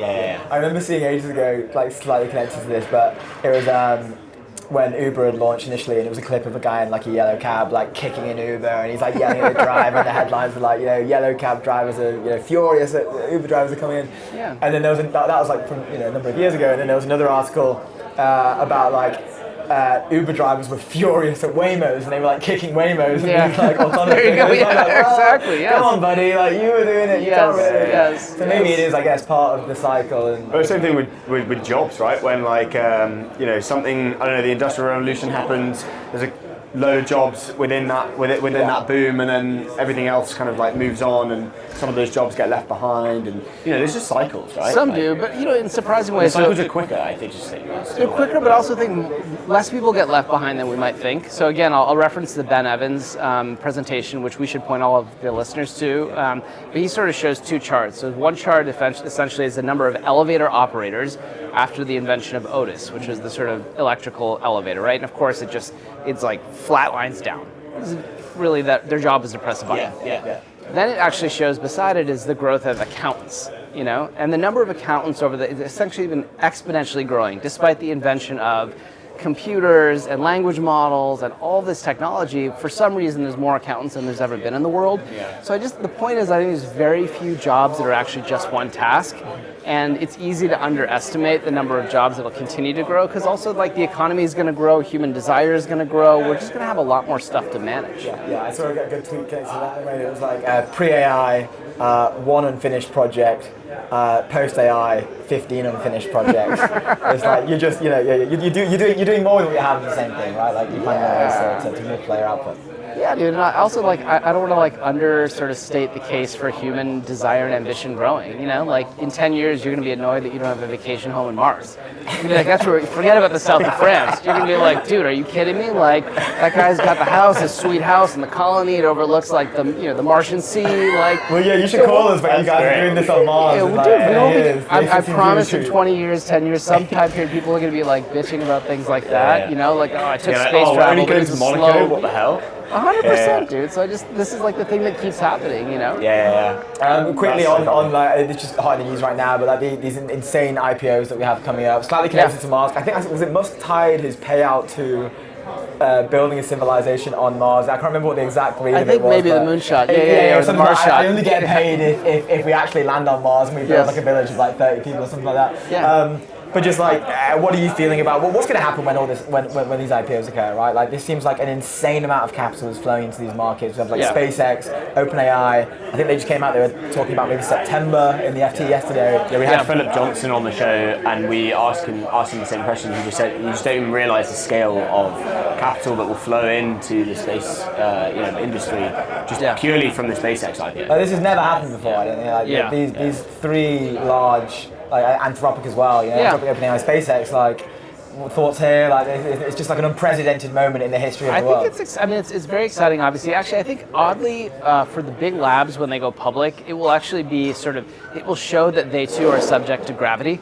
I remember seeing ages ago, like slightly connected to this, but it was when Uber had launched initially, and it was a clip of a guy in like a yellow cab, like kicking an Uber, and he's like yelling at the driver, and the headlines were like, yellow cab drivers are furious that Uber drivers are coming in. Yeah. And then there was that was like from a number of years ago, and then there was another article about like Uber drivers were furious at Waymos, and they were like kicking Waymos and these, like autonomous. There you go. Yeah, like, Exactly. Yes. Come on, buddy. Like you were doing it. You can't really. Yes. So maybe it is, I guess, part of the cycle. And well, same thing with jobs, right? When like something, I don't know, the Industrial Revolution happens. There's a load of jobs within that boom, and then everything else kind of like moves on, and some of those jobs get left behind, and there's just cycles, right? Some do, but in surprising ways. The cycles are quicker, I think. They're quicker, but also think less people get left behind than we might think. So again, I'll reference the Ben Evans presentation, which we should point all of the listeners to. But he sort of shows two charts. So one chart essentially is the number of elevator operators after the invention of Otis, which is the sort of electrical elevator, right? And of course, it's like flat lines down. Really, that their job is to press a button. yeah. Then it actually shows beside it is the growth of accountants, and the number of accountants it's essentially been exponentially growing, despite the invention of computers and language models and all this technology, for some reason there's more accountants than there's ever been in the world. So the point is, I think there's very few jobs that are actually just one task. And it's easy to underestimate the number of jobs that'll continue to grow, because also like the economy is going to grow, human desire is going to grow. We're just going to have a lot more stuff to manage. Yeah, I saw a good tweet case of that. It was like pre-AI, one unfinished project, post-AI, 15 unfinished projects. It's like you're just, you're doing more than what you have in the same thing, right? Like you find ways to move player output. Yeah, dude, and I also I don't want to under sort of state the case for human desire and ambition growing. Like in 10 years, you're going to be annoyed that you don't have a vacation home in Mars. You're going to be like, that's where, forget about the south of France. You're going to be like, dude, are you kidding me? Like that guy's got the house, his sweet house in the colony. It overlooks like the Martian Sea. Like, well, yeah, you should call us when you guys are doing this on Mars. I promise in 20 years, 10 years, sometime period, people are going to be like bitching about things like that. Like, oh, I took space travel. Only goes to Monaco. Slow. What the hell? 100%, dude. So this is like the thing that keeps happening, Quickly on like it's just hot in the news right now, but like these insane IPOs that we have coming up, slightly connected to Mars. I think was it Musk tied his payout to building a civilization on Mars. I can't remember what the exact reason I think was, maybe the moonshot. Yeah, or the Mars shot. I only get paid if we actually land on Mars and we build like a village of like 30 people or something like that. Yeah. But just like, what are you feeling about what's going to happen when all this, when these IPOs occur, right? Like this seems like an insane amount of capital is flowing into these markets. We have like SpaceX, OpenAI. I think they just came out. They were talking about maybe September in the FT yesterday. Yeah, we had Philip Johnson on the show, and we asked him the same question. He just said, "You just don't even realise the scale of capital that will flow into the space, industry, just purely from the SpaceX IPO." This has never happened before. I don't think. These three large. Like Anthropic as well, Anthropic, OpenAI, SpaceX. Like, thoughts here? Like, it's just like an unprecedented moment in the history of the world. I think it's very exciting. Obviously, actually, I think oddly for the big labs when they go public, it will actually be it will show that they too are subject to gravity.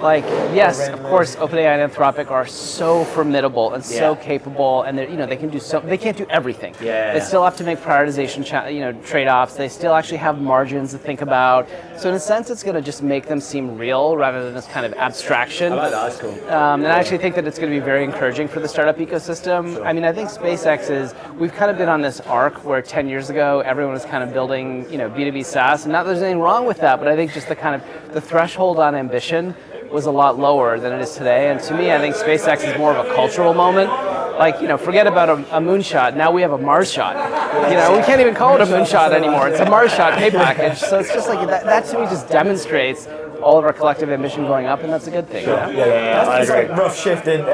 Like, yes, of course, OpenAI and Anthropic are so formidable and so capable, and they can do they can't do everything. They still have to make prioritization, trade-offs. They still actually have margins to think about. So in a sense, it's going to just make them seem real rather than this kind of abstraction. I like that. That's cool. And I actually think that it's going to be very encouraging for the startup ecosystem. Sure. I mean, I think SpaceX we've kind of been on this arc where 10 years ago, everyone was kind of building, B2B SaaS, and not that there's anything wrong with that, but I think just the threshold on ambition was a lot lower than it is today. And to me, I think SpaceX is more of a cultural moment. Like, forget about a moonshot. Now we have a Mars shot. We can't even call it a moonshot anymore. It's a Mars shot pay package. So it's just like that to me just demonstrates all of our collective ambition going up, and that's a good thing. Sure. That's like a rough shift in.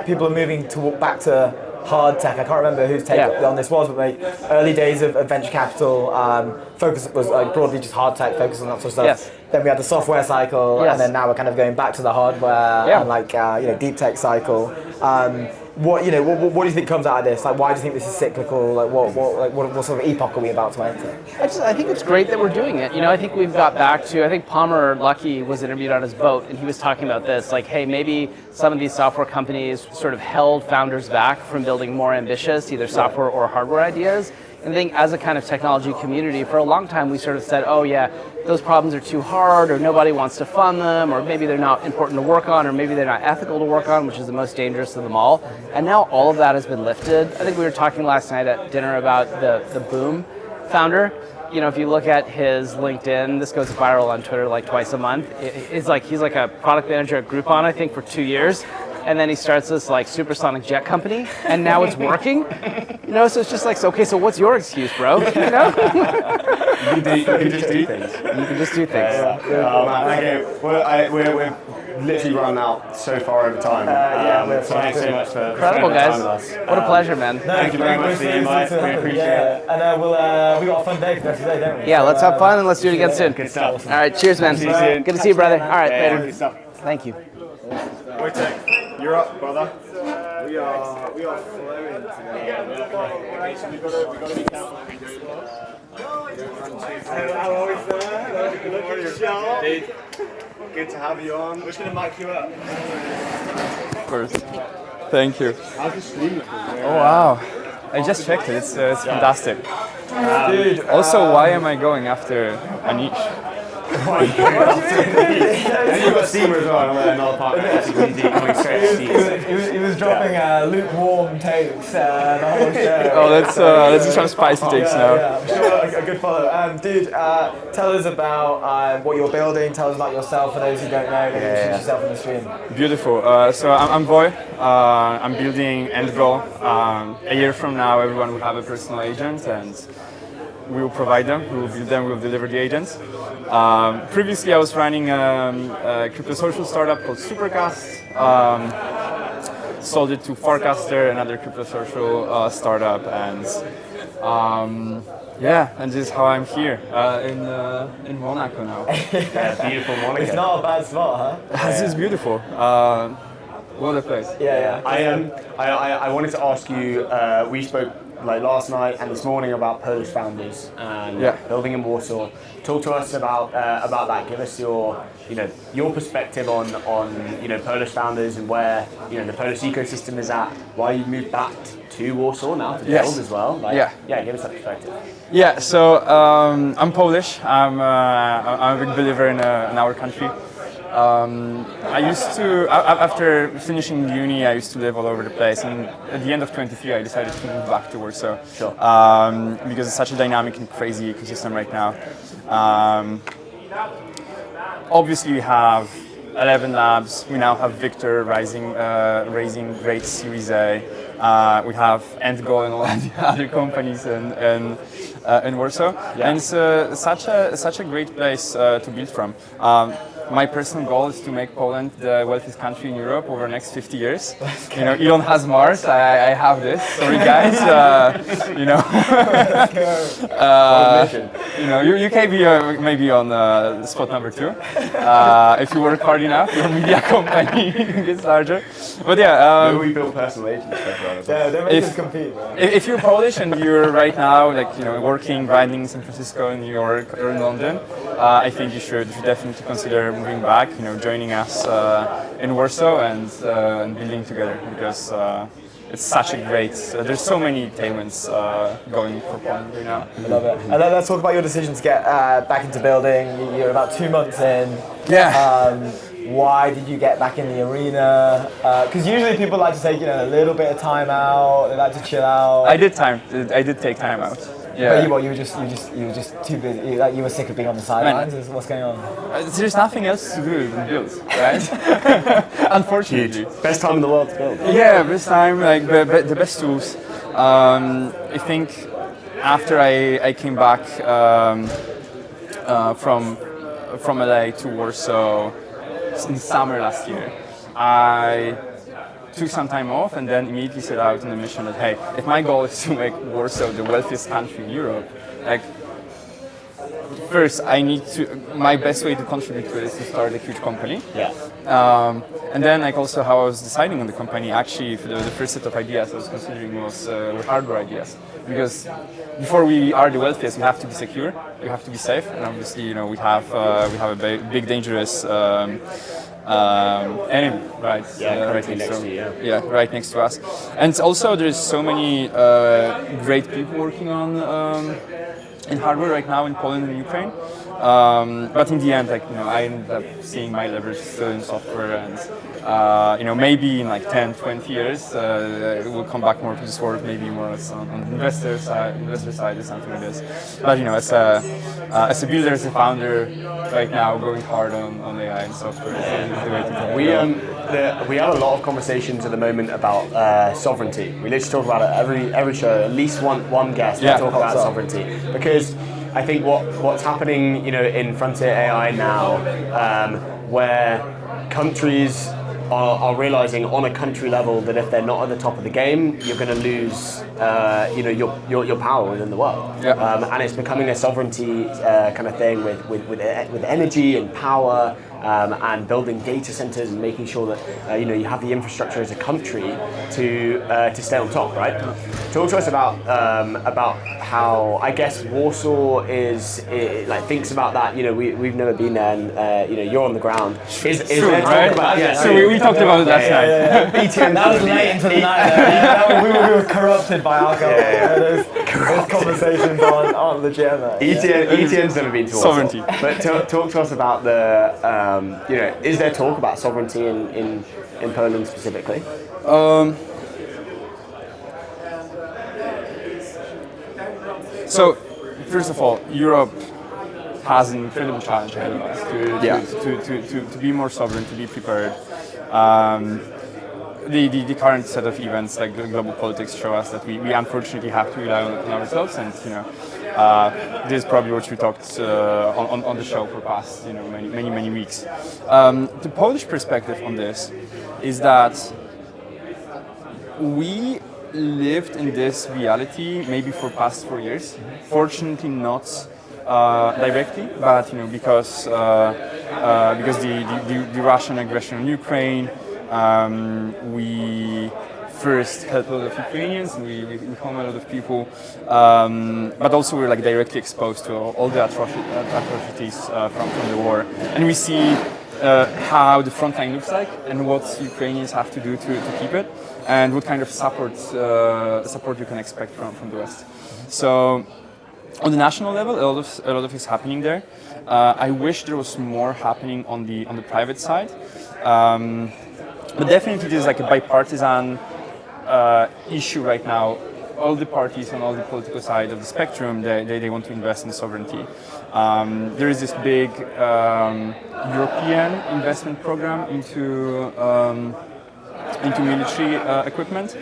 People are moving back to hard tech. I can't remember whose take on this was, but like early days of venture capital focus was broadly just hard tech, focus on that sort of stuff. Yes. Then we had the software cycle, and then now we're kind of going back to the hardware and deep tech cycle. What do you think comes out of this? Like, why do you think this is cyclical? Like, what sort of epoch are we about to enter? I think it's great that we're doing it. I think we've got back to. I think Palmer Luckey was interviewed on his boat, and he was talking about this. Like, hey, maybe some of these software companies sort of held founders back from building more ambitious, either software or hardware ideas. And I think as a kind of technology community, for a long time we sort of said, oh yeah, those problems are too hard, or nobody wants to fund them, or maybe they're not important to work on, or maybe they're not ethical to work on, which is the most dangerous of them all. And now all of that has been lifted. I think we were talking last night at dinner about the Boom founder. If you look at his LinkedIn, this goes viral on Twitter like twice a month. He's like a product manager at Groupon, I think, for 2 years. And then he starts this like supersonic jet company, and now it's working. So it's just like, so what's your excuse, bro? You can just do things. You can just do things. Okay, well, we're literally run out so far over time. So thanks so much for incredible, guys. Time with us. What a pleasure, man. Thank you very much for the invite. We appreciate it. And we got a fun day for us today, don't we? Yeah, let's have fun and let's do it again soon. Good stuff. All right, cheers, man. See you soon. Good to see you, brother. All right, later. Good stuff. Thank you. Wojciech, you're up, brother. We are flowing today. We got to be careful what we do. Dude, good to have you on. We're just going to mic you up. Of course. Thank you. How's the stream looking? Oh wow. I just checked it. It's fantastic. Dude, also why am I going after Anish? And you've got Seema as well, another partner, a16z coming straight to He was dropping lukewarm takes the whole show. Oh, let's do some spicy takes now. Yeah, I'm sure a good follow. Dude, tell us about what you're building. Tell us about yourself for those who don't know. Introduce yourself on the stream. Beautiful. So I'm Voy. I'm building ENDGOAL. A year from now, everyone will have a personal agent, and we will provide them. We will build them. We will deliver the agents. Previously, I was running a crypto social startup called Supercast. Sold it to Forecaster, another crypto social startup, and yeah, and this is how I'm here in Monaco now. Yeah, beautiful Monaco. It's not a bad spot, huh? This is beautiful. What a place. Yeah. I wanted to ask you. We spoke like last night and this morning about Polish founders and building in Warsaw. Talk to us about that. Give us your perspective on Polish founders and where the Polish ecosystem is at. Why you moved back to Warsaw now to build as well. Give us that perspective. Yeah, so I'm Polish. I'm a big believer in our country. I used to, after finishing uni, I used to live all over the place, and at the end of 23, I decided to move back to Warsaw. Sure. Because it's such a dynamic and crazy ecosystem right now. Obviously, we have 11 labs. We now have Victor raising great Series A. We have ENDGOAL and all the other companies in Warsaw, and it's such a great place to build from. My personal goal is to make Poland the wealthiest country in Europe over the next 50 years. Elon has Mars. I have this. Sorry, guys. You can be maybe on spot number 2 if you work hard enough. Your media company gets larger. But yeah, we build personal agents. Don't make us compete. If you're Polish and you're right now working, grinding in San Francisco, in New York, or in London, I think you should definitely consider moving back. Joining us in Warsaw and building together, because it's such a great. There's so many tailwinds going for Poland right now. I love it. And then let's talk about your decision to get back into building. You're about 2 months in. Yeah. Why did you get back in the arena? Because usually people like to take a little bit of time out. They like to chill out. I did take time out. Yeah. But you were just too busy. You were sick of being on the sidelines. What's going on? There's nothing else to do than build, right? Unfortunately. Best time in the world to build. Yeah, best time, the best tools. I think after I came back from LA to Warsaw in summer last year, I took some time off and then immediately set out on a mission that, hey, if my goal is to make Warsaw the wealthiest country in Europe, first my best way to contribute to it is to start a huge company. Yeah. And then also how I was deciding on the company, actually for the first set of ideas I was considering were hardware ideas. Because before we are the wealthiest, we have to be secure, we have to be safe, and obviously we have a big dangerous enemy, right? Right next to you. Yeah, right next to us. And also there's so many great people working on in hardware right now in Poland and Ukraine. But in the end, I ended up seeing my leverage still in software, and maybe in 10, 20 years, it will come back more to the sport, maybe more on the investor side or something like this. But as a builder, as a founder, right now, going hard on AI and software is the way to go. We have a lot of conversations at the moment about sovereignty. We literally talk about it every show. At least one guest will talk about sovereignty, because I think what's happening, in frontier AI now, where countries are realizing on a country level that if they're not at the top of the game, you're going to lose, your power within the world. Yeah. And it's becoming a sovereignty kind of thing with energy and power. And building data centers and making sure that you have the infrastructure as a country to stay on top, right? Talk to us about how I guess Warsaw thinks about that. We've never been there, and you're on the ground. Is true, there right? talk about? So we talked about it last night. BTM. That was late into the night. We were corrupted by alcohol. Those conversations aren't legitimate. ETN's never been to Warsaw. Sovereignty. But talk to us about the, is there talk about sovereignty in Poland specifically? So, first of all, Europe has an incredible challenge ahead of us to be more sovereign, to be prepared. The current set of events, like global politics, show us that we unfortunately have to rely on ourselves, and this is probably what we talked on the show for past many weeks. The Polish perspective on this is that we lived in this reality maybe for past 4 years. Fortunately, not directly, but because the Russian aggression on Ukraine, we first helped a lot of Ukrainians, and we home a lot of people, but also we're like directly exposed to all the atrocities from the war, and we see how the front line looks like and what Ukrainians have to do to keep it, and what kind of support you can expect from the West. So on the national level, a lot of is happening there. I wish there was more happening on the private side, but definitely there's like a bipartisan issue right now. All the parties on all the political side of the spectrum, they want to invest in sovereignty. There is this big European investment program into military equipment.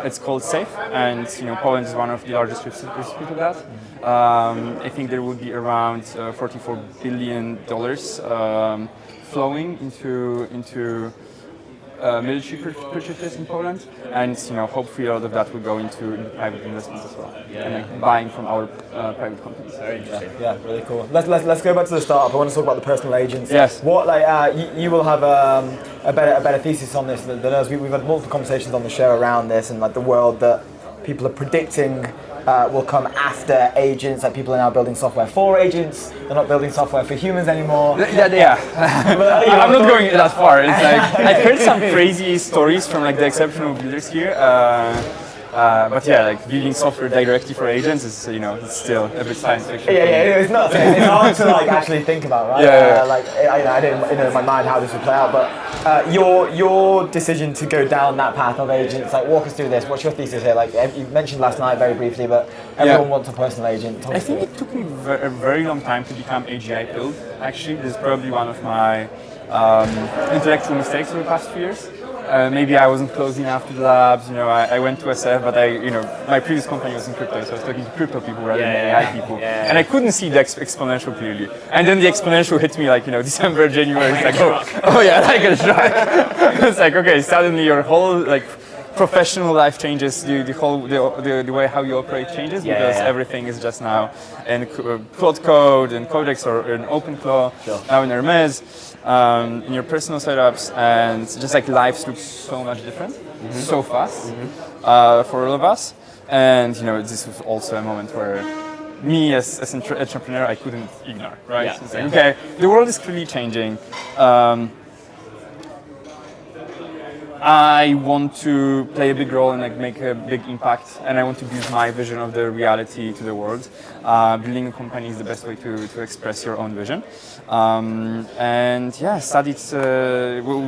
It's called SAFE, and Poland is one of the largest recipients of that. I think there would be around $44 billion flowing into military purchases in Poland, and hopefully a lot of that will go into private investments as well, and like buying from our private companies. Very interesting. Yeah, really cool. Let's go back to the start. I want to talk about the personal agents. Yes. What you will have a better thesis on this than us. We've had multiple conversations on the show around this, and like the world that people are predicting will come after agents. Like people are now building software for agents. They're not building software for humans anymore. Yeah. I'm not going that far. It's like I've heard some crazy stories from like the exceptional builders here. But yeah, like building software directly for agents is, it's still a bit science fiction. Yeah, it's not. It's hard to like actually think about, right? I didn't in my mind how this would play out, but your decision to go down that path of agents, like walk us through this. What's your thesis here? Like you mentioned last night very briefly, but everyone wants a personal agent. I think it took me a very long time to become AGI build. Actually, this is probably one of my intellectual mistakes over the past few years. Maybe I wasn't close enough to the labs. I went to SF, but my previous company was in crypto, so I was talking to crypto people rather than AI people, and I couldn't see the exponential clearly. And then the exponential hit me like December, January. It's like oh yeah, like a shock. It's like okay, suddenly your whole like professional life changes. The way how you operate changes because everything is just now in Cloud Code and Codex or in OpenClaw, now in Hermes. In your personal setups, and just like life looks so much different, so fast for all of us. And this was also a moment where me as an entrepreneur I couldn't ignore, right? Yeah. It's like, okay, the world is clearly changing. I want to play a big role and like make a big impact, and I want to build my vision of the reality to the world. Building a company is the best way to express your own vision. Studied,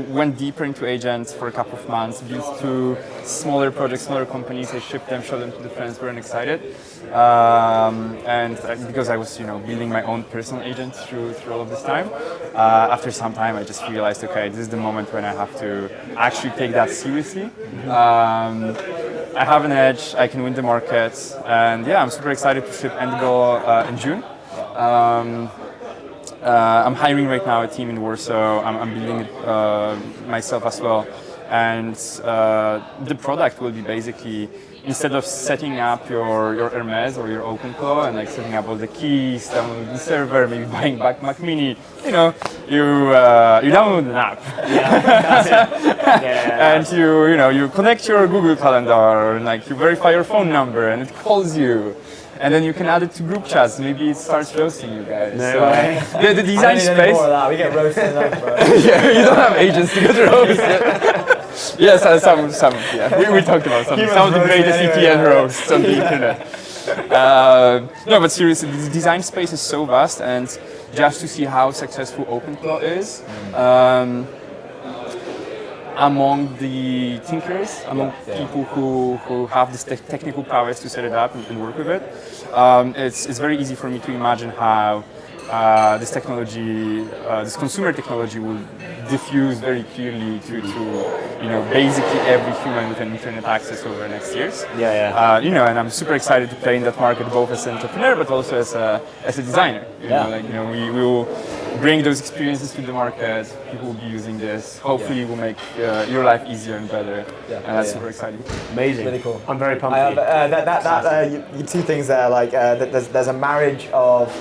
went deeper into agents for a couple of months, built 2 smaller projects, smaller companies. I shipped them, showed them to the friends, were excited. And because I was, building my own personal agent through all of this time, after some time I just realized, okay, this is the moment when I have to actually take that seriously. I have an edge, I can win the market, and I'm super excited to ship ENDGOAL in June. I'm hiring right now a team in Warsaw. I'm building it myself as well, and the product will be basically, instead of setting up your Hermes or your OpenClaw and like setting up all the keys, download the server, maybe buying back Mac Mini, you download an app, and you connect your Google Calendar and like you verify your phone number and it calls you. And then you can add it to group chats. Maybe it starts roasting you guys. The design space. More of that. We get roasted enough, bro. You don't have agents to get roasted. Yes, some. Yeah, we talked about some of the greatest ETN roasts on the internet. No, but seriously, the design space is so vast, and just to see how successful OpenClaw is among the thinkers, among people who have this technical prowess to set it up and work with it, it's very easy for me to imagine how this technology, this consumer technology, will diffuse very clearly to basically every human with an internet access over the next years. And I'm super excited to play in that market, both as an entrepreneur but also as a designer. We will bring those experiences to the market. People will be using this. Hopefully, it will make your life easier and better. And that's super exciting. Amazing. Really cool. I'm very pumped. You two things there, there's a marriage of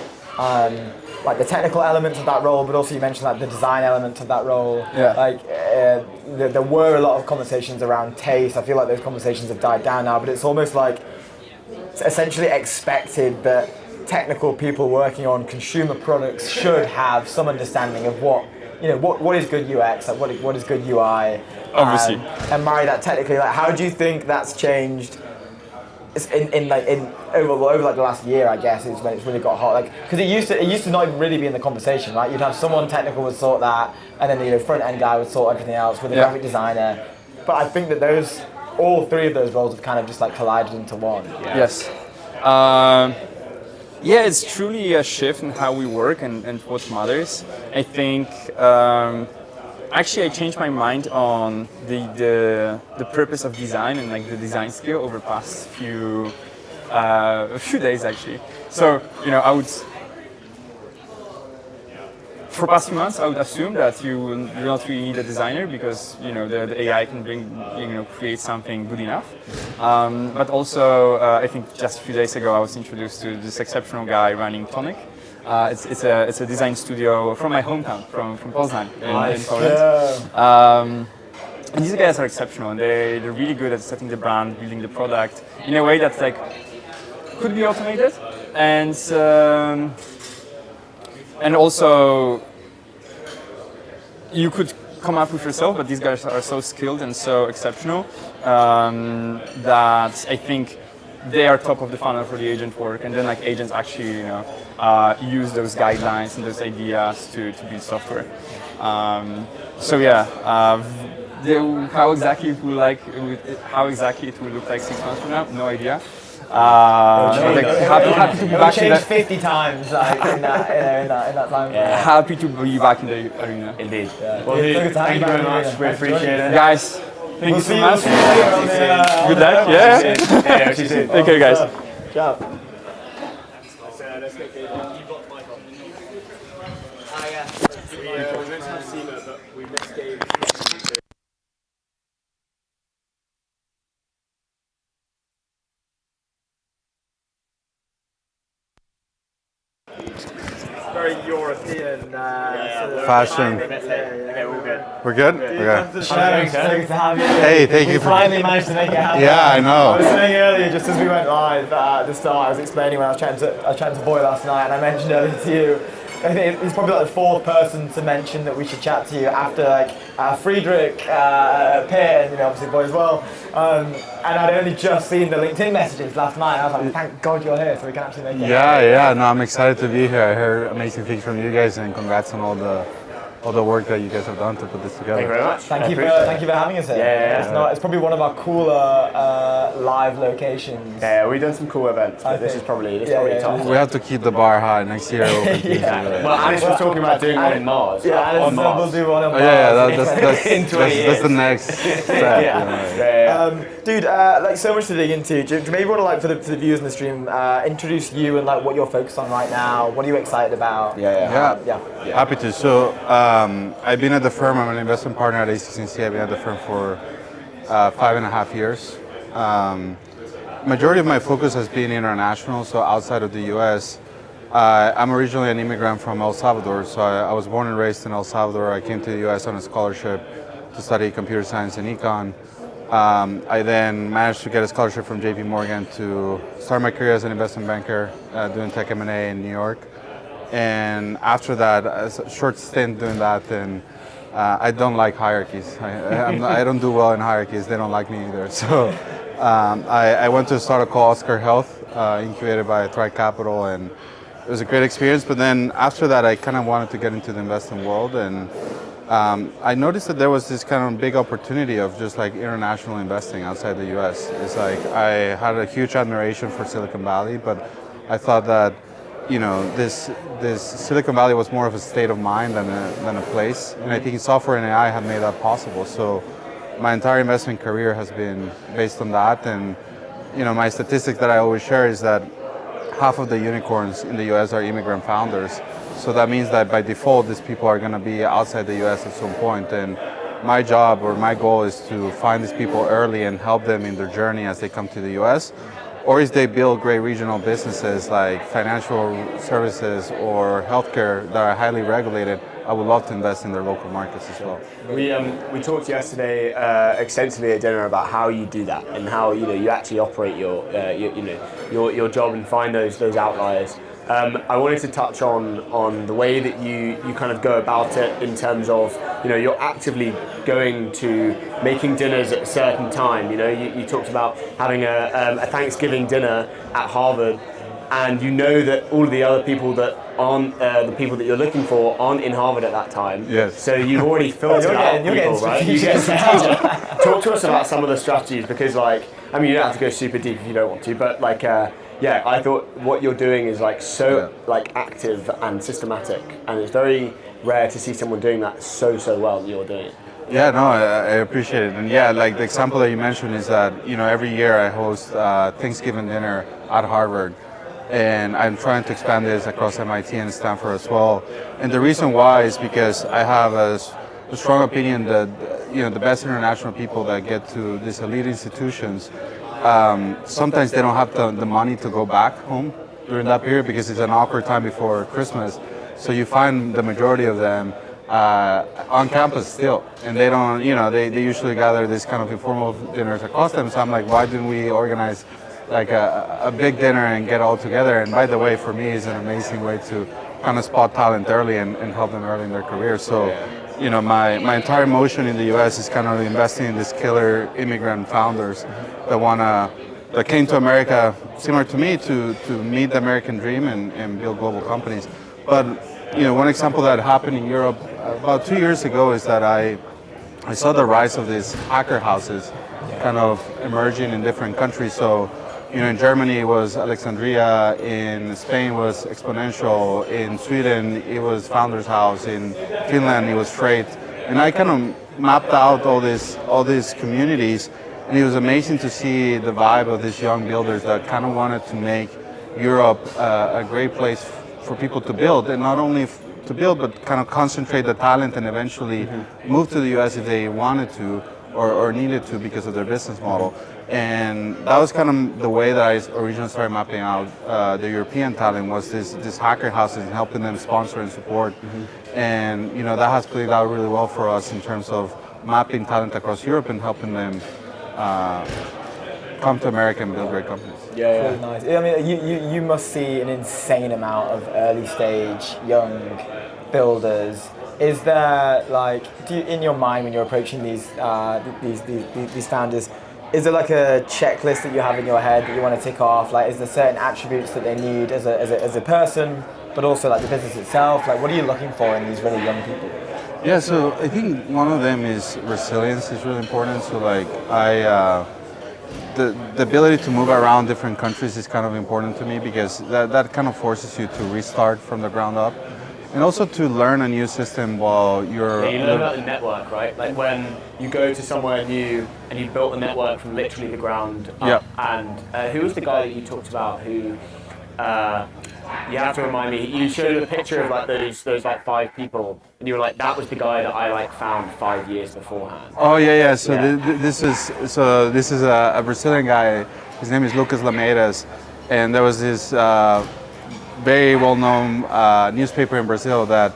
like the technical elements of that role, but also you mentioned like the design elements of that role. There were a lot of conversations around taste. I feel like those conversations have died down now, but it's almost like it's essentially expected that technical people working on consumer products should have some understanding of what is good UX, like what is good UI, obviously, and marry that technically. Like, how do you think that's changed? Over the last year, I guess, is when it's really got hot. Like, because it used to not even really be in the conversation, right? You'd have someone technical would sort that, and then the front end guy would sort everything else with a graphic designer. But I think that all three of those roles have kind of just like collided into one. Yes. It's truly a shift in how we work and what matters. I think. Actually, I changed my mind on the purpose of design and like the design skill over the past a few days actually. So I would, for past few months, I would assume that you not really need a designer because the AI can create something good enough. But also, I think just a few days ago, I was introduced to this exceptional guy running Tonic. It's a design studio from my hometown, from Poznań in Poland. And these guys are exceptional, and they're really good at setting the brand, building the product in a way that's like could be automated, and also you could come up with yourself. But these guys are so skilled and so exceptional that I think they are top of the funnel for the agent work, and then like agents actually use those guidelines and those ideas to build software. How exactly it will look like 6 months from now, no idea. Happy to be back in that. 50 times in that time. Happy to be back in the arena. Indeed. Thank you very much. We appreciate it. Guys, thank you so much. Good luck. Take Take care, guys. Ciao. Very European fashion. Okay, we're good. We're good? Okay. So good to have you. Hey, thank you We for... finally managed to make it happen. Yeah, I I know. was saying earlier, just as we went live at the start, I was explaining when I was chatting to Boy last night, and I mentioned earlier to you, I think he's probably like the fourth person to mention that we should chat to you after Friedrich, Pitt, and obviously Boy as well. And I'd only just seen the LinkedIn messages last night. I was like, thank God you're here, so we can actually make it. Yeah, no, I'm excited to be here. I heard amazing things from you guys, and congrats on all the work that you guys have done to put this together. Thank you very much. Thank you for having us here. It's probably one of our cooler live locations. Yeah, we've done some cool events, but this is probably top. We have to keep the bar high. Next year we'll be Well, Anish was talking about doing one in Mars. Yeah, on Mars. we'll do one on Mars. That's the next step. Dude, so much to dig into. Do you maybe want to, for the viewers in the stream, introduce you and what you're focused on right now? What are you excited about? Yeah. Happy to. So I've been at the firm. I'm an investment partner at a16z. I've been at the firm for 5.5 years. Majority of my focus has been international, so outside of the U.S. I'm originally an immigrant from El Salvador, so I was born and raised in El Salvador. I came to the U.S. on a scholarship to study computer science and econ. I then managed to get a scholarship from JP Morgan to start my career as an investment banker doing tech M&A in New York. And after that, a short stint doing that, then I don't like hierarchies. I don't do well in hierarchies. They don't like me either. So I went to a startup called Oscar Health, incubated by Thrive Capital, and it was a great experience. But then after that, I kind of wanted to get into the investing world, and I noticed that there was this kind of big opportunity of just like international investing outside the U.S. It's like I had a huge admiration for Silicon Valley, but I thought that this Silicon Valley was more of a state of mind than a place, and I think software and AI have made that possible. So my entire investment career has been based on that, and my statistic that I always share is that half of the unicorns in the U.S. are immigrant founders. So that means that by default, these people are going to be outside the U.S. at some point. And my job or my goal is to find these people early and help them in their journey as they come to the U.S. Or if they build great regional businesses like financial services or healthcare that are highly regulated, I would love to invest in their local markets as well. We talked yesterday extensively at dinner about how you do that and how you actually operate your job and find those outliers. I wanted to touch on the way that you kind of go about it in terms of you're actively going to making dinners at a certain time. You talked about having a Thanksgiving dinner at Harvard, and you know that all of the other people that aren't the people that you're looking for aren't in Harvard at that time. Yes. So you've already filtered out people, right? You get strategic. Talk to us about some of the strategies, because you don't have to go super deep if you don't want to, but I thought what you're doing is so active and systematic, and it's very rare to see someone doing that so well that you're doing it. Yeah, no, I appreciate it. And the example that you mentioned is that, every year I host Thanksgiving dinner at Harvard, and I'm trying to expand this across MIT and Stanford as well. And the reason why is because I have a strong opinion that, the best international people that get to these elite institutions, sometimes they don't have the money to go back home during that period because it's an awkward time before Christmas. So you find the majority of them on campus still, and they don't, they usually gather these kind of informal dinners across them. So I'm like, why didn't we organize a big dinner and get all together? And by the way, for me, it's an amazing way to kind of spot talent early and help them early in their career. So, my entire motion in the U.S. is kind of investing in these killer immigrant founders that came to America, similar to me, to meet the American dream and build global companies. But one example that happened in Europe about 2 years ago is that I saw the rise of these hacker houses kind of emerging in different countries. So, in Germany it was Alexandria, in Spain was Exponential, in Sweden it was Founders House, in Finland it was Freight, and I kind of mapped out all these communities, and it was amazing to see the vibe of these young builders that kind of wanted to make Europe a great place for people to build, and not only to build, but kind of concentrate the talent and eventually move to the US if they wanted to or needed to because of their business model. And that was kind of the way that I originally started mapping out the European talent, was this hacker houses and helping them sponsor and support. And that has played out really well for us in terms of mapping talent across Europe and helping them come to America and build great companies. Yeah. Really nice. I mean, you must see an insane amount of early stage young builders. Is there in your mind when you're approaching these founders, is there a checklist that you have in your head that you want to tick off? Is there certain attributes that they need as a person, but also the business itself? What are you looking for in these really young people? Yeah, so I think one of them is resilience is really important. So the ability to move around different countries is kind of important to me, because that kind of forces you to restart from the ground up. And also to learn a new system while you're... Yeah, you learn about the network, right? When you go to somewhere new and you've built a network from literally the ground up. Yeah. And who was the guy that you talked about who... you have to remind me, you showed a picture of those 5 people, and you were like, that was the guy that I found 5 years beforehand. Oh yeah. So this is a Brazilian guy. His name is Lucas Lameiras, and there was this very well-known newspaper in Brazil that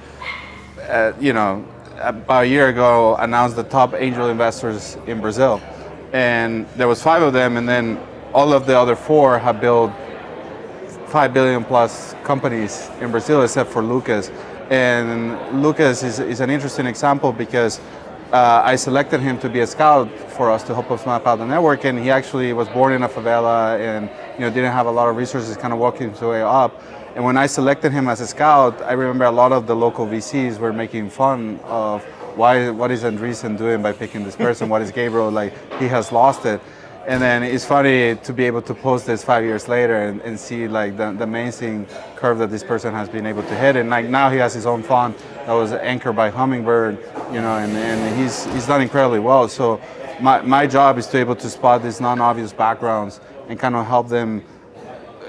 about a year ago announced the top angel investors in Brazil, and there was 5 of them, and then all of the other 4 have built $5 billion plus companies in Brazil, except for Lucas. And Lucas is an interesting example because I selected him to be a scout for us to help us map out the network, and he actually was born in a favela and didn't have a lot of resources, kind of working his way up. And when I selected him as a scout, I remember a lot of the local VCs were making fun of what is Andreessen doing by picking this person? What is Gabriel, like, he has lost it. And then it's funny to be able to post this 5 years later and see like the amazing curve that this person has been able to hit. And like now he has his own fund that was anchored by Hummingbird, and he's done incredibly well. So my job is to be able to spot these non-obvious backgrounds and kind of help them,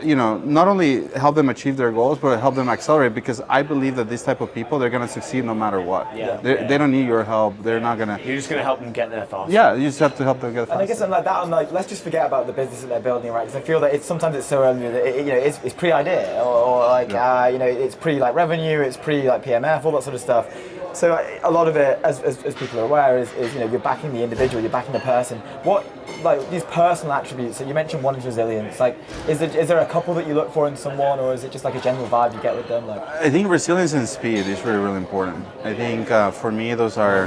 not only help them achieve their goals, but help them accelerate, because I believe that this type of people, they're going to succeed no matter what. They don't need your help. They're not going to... You're just going to help them get there faster. Yeah, you just have to help them get faster. And I guess I'm like, let's just forget about the business that they're building, right? Because I feel that sometimes it's so early that it's pre-idea or like, it's pre-like revenue, it's pre-like PMF, all that sort of stuff. So a lot of it, as people are aware, is you're backing the individual, you're backing the person. What, like, these personal attributes, so you mentioned one is resilience, like, is there a couple that you look for in someone, or is it just like a general vibe you get with them? Like, I think resilience and speed is really, really important. I think for me, those are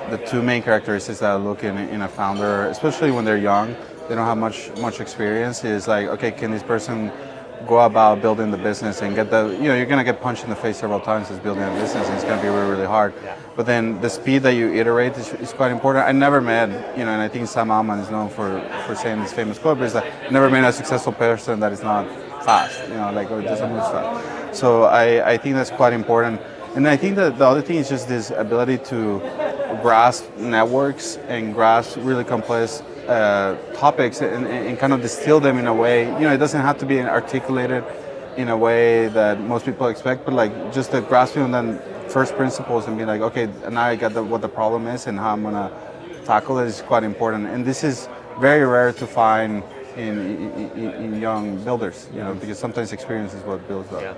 the two main characteristics that I look in a founder, especially when they're young, they don't have much experience, is like, okay, can this person go about building the business and get you're going to get punched in the face several times as building a business, and it's going to be really, really hard. Yeah. But then the speed that you iterate is quite important. I never met, and I think Sam Altman is known for saying this famous quote, but it's like, I never met a successful person that is not fast, or doesn't move fast. So I think that's quite important. And I think that the other thing is just this ability to grasp networks and grasp really complex topics and kind of distill them in a way, it doesn't have to be articulated in a way that most people expect, but like just the grasping on then first principles and being like, okay, now I got what the problem is and how I'm gonna tackle it is quite important. And this is very rare to find in young builders, because sometimes experience is what builds up.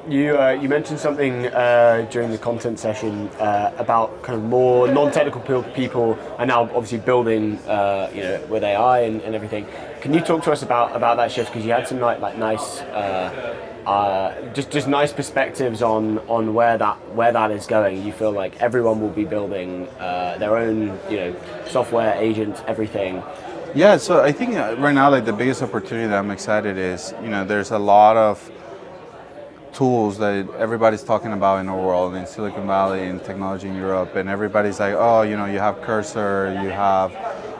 You mentioned something during the content session about kind of more non-technical people are now obviously building, with AI and everything. Can you talk to us about that shift? Because you had some nice, just nice perspectives on where that is going. You feel like everyone will be building their own, software, agents, everything. Yeah, so I think right now, like, the biggest opportunity that I'm excited is, there's a lot of tools that everybody's talking about in the world, in Silicon Valley, in technology in Europe, and everybody's like, oh, you have Cursor, you have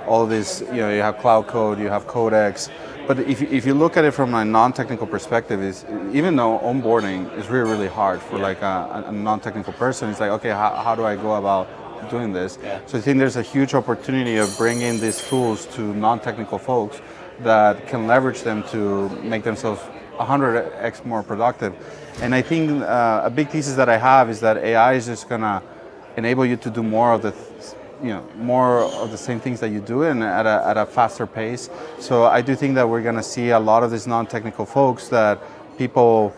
all this, you have Cloud Code, you have Codex. But if you look at it from a non-technical perspective, is even though onboarding is really, really hard for like a non-technical person, it's like, okay, how do I go about doing this? So I think there's a huge opportunity of bringing these tools to non-technical folks that can leverage them to make themselves 100x more productive. And I think a big thesis that I have is that AI is just gonna enable you to do more of the same things that you do, and at a faster pace. So I do think that we're gonna see a lot of these non-technical folks that people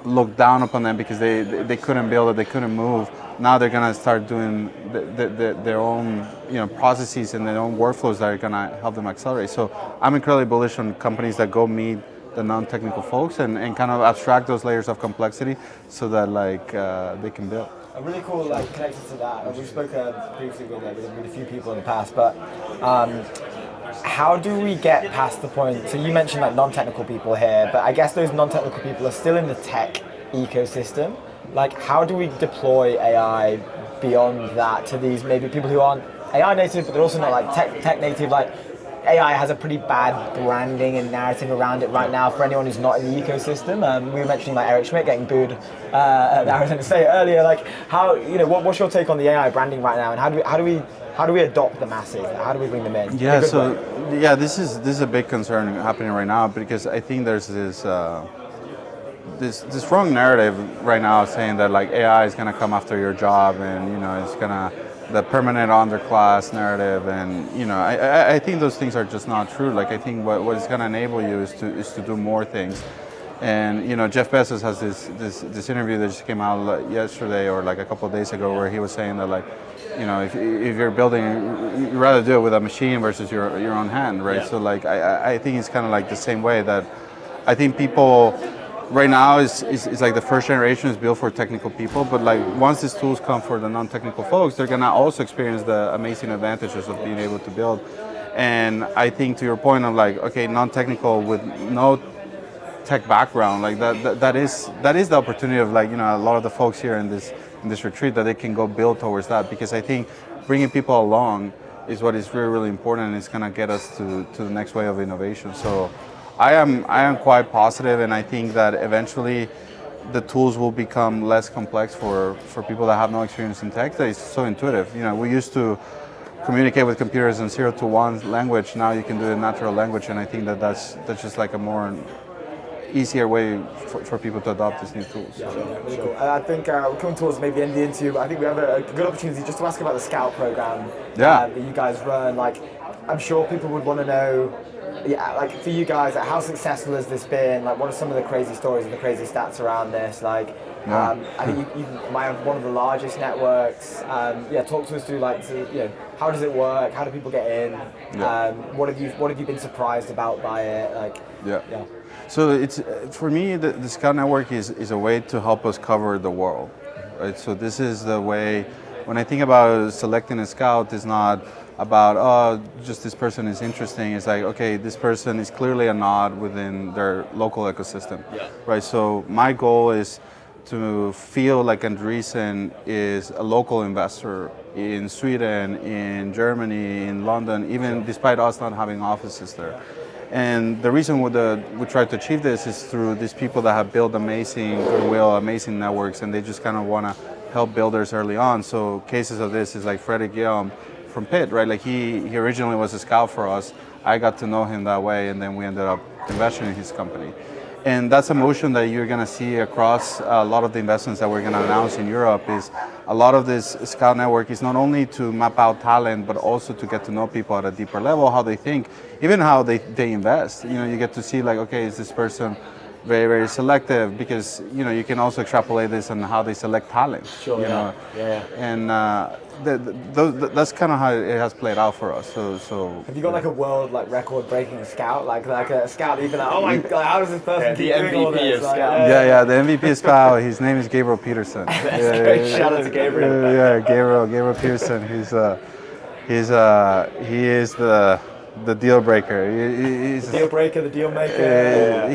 look down upon them because they couldn't build it, they couldn't move. Now they're gonna start doing their own processes and their own workflows that are gonna help them accelerate. So I'm incredibly bullish on companies that go meet the non-technical folks and kind of abstract those layers of complexity so that they can build. A really cool connected to that. We spoke briefly with a few people in the past, but how do we get past the point? So you mentioned like non-technical people here, but I guess those non-technical people are still in the tech ecosystem. Like, how do we deploy AI beyond that to these maybe people who aren't AI native, but they're also not like tech native? Like, AI has a pretty bad branding and narrative around it right now for anyone who's not in the ecosystem. We were mentioning like Eric Schmidt getting booed at Arizona State earlier. Like, how what's your take on the AI branding right now, and how do we adopt the masses? How do we bring them in? Yeah, this is a big concern happening right now, because I think there's this wrong narrative right now saying that like AI is gonna come after your job, and it's gonna the permanent underclass narrative, and I think those things are just not true. Like, I think what it's gonna enable you is to do more things. And Jeff Bezos has this interview that just came out yesterday or like a couple of days ago, where he was saying that like, if you're building, you'd rather do it with a machine versus your own hand, right? So like I think it's kind of like the same way that I think people right now is like the first generation is built for technical people, but like once these tools come for the non-technical folks, they're gonna also experience the amazing advantages of being able to build. And I think to your point of like, okay, non-technical with no tech background, like that is the opportunity of like, you know, a lot of the folks here in this retreat, that they can go build towards that, because I think bringing people along is what is really, really important, and it's gonna get us to the next way of innovation. So I am quite positive, and I think that eventually the tools will become less complex for people that have no experience in tech. That is so intuitive. You know, we used to communicate with computers in 0 to 1 language. Now you can do it in natural language, and I think that's just like a more easier way for people to adopt these new tools. Yeah, really cool. I think we're coming towards maybe the end of the interview, but I think we have a good opportunity just to ask about the Scout program that you guys run. Like, I'm sure people would want to know, like for you guys, like, how successful has this been? Like, what are some of the crazy stories and the crazy stats around this? Like, I think you might have one of the largest networks. Talk to us through like, how does it work? How do people get in? What have you been surprised about by it? Like, So it's for me, the Scout Network is a way to help us cover the world, right? So this is the way. When I think about selecting a scout, it's not about just this person is interesting. It's like, okay, this person is clearly a nod within their local ecosystem, right? So my goal is to feel like Andreessen is a local investor in Sweden, in Germany, in London, even despite us not having offices there. And the reason we try to achieve this is through these people that have built amazing goodwill, amazing networks, and they just kind of want to help builders early on. So cases of this is like Frederick Guillaume from Pitt, right? Like he originally was a scout for us. I got to know him that way, and then we ended up investing in his company. And that's a motion that you're going to see across a lot of the investments that we're going to announce in Europe. Is a lot of this Scout Network is not only to map out talent, but also to get to know people at a deeper level, how they think, even how they invest. You know, you get to see like, okay, is this person very, very selective? Because, you know, you can also extrapolate this on how they select talent. Sure, you know? And that's kind of how it has played out for us. So have you got like a world like record-breaking scout, like a scout that you've been like, oh my god, how does this person keep doing all this? Like, the MVP of Scout. His name is Gabriel Peterson. Shout out to Gabriel. Gabriel Peterson. He is the deal breaker. He's deal breaker, the deal maker.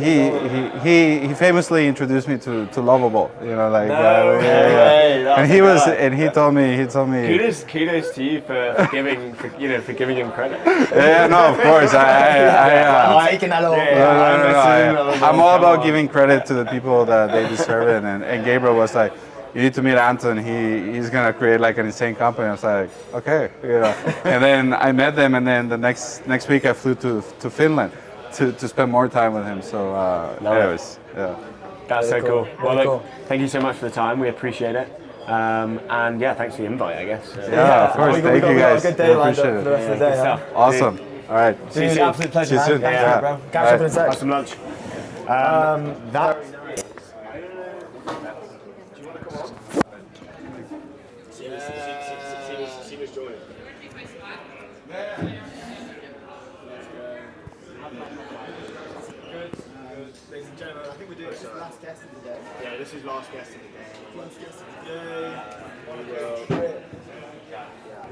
He famously introduced me to Lovable. You know, like and he told me. Kudos to you for giving him credit. Yeah, no, of course. I'm taking that all. No. I'm all about giving credit to the people that they deserve it, and Gabriel was like, you need to meet Anton. He's gonna create like an insane company. I was like, okay, you know. And then I met them, and then the next week I flew to Finland to spend more time with him. So, anyways, that's so cool. Well, Really look, thank you so much for the time. We appreciate it. And thanks for the invite, I guess. Of course. Thank you guys. Got a good day lined appreciate up for the rest of the day. Stuff. Awesome. All right. See you soon. Absolute pleasure. See you soon. Thanks, bro. Catch up in a sec. Have some lunch. That. Seema's joining. Ladies and gentlemen, I think we're doing this last guest of the day. Yeah, this is last guest of the day. Last guest of the day.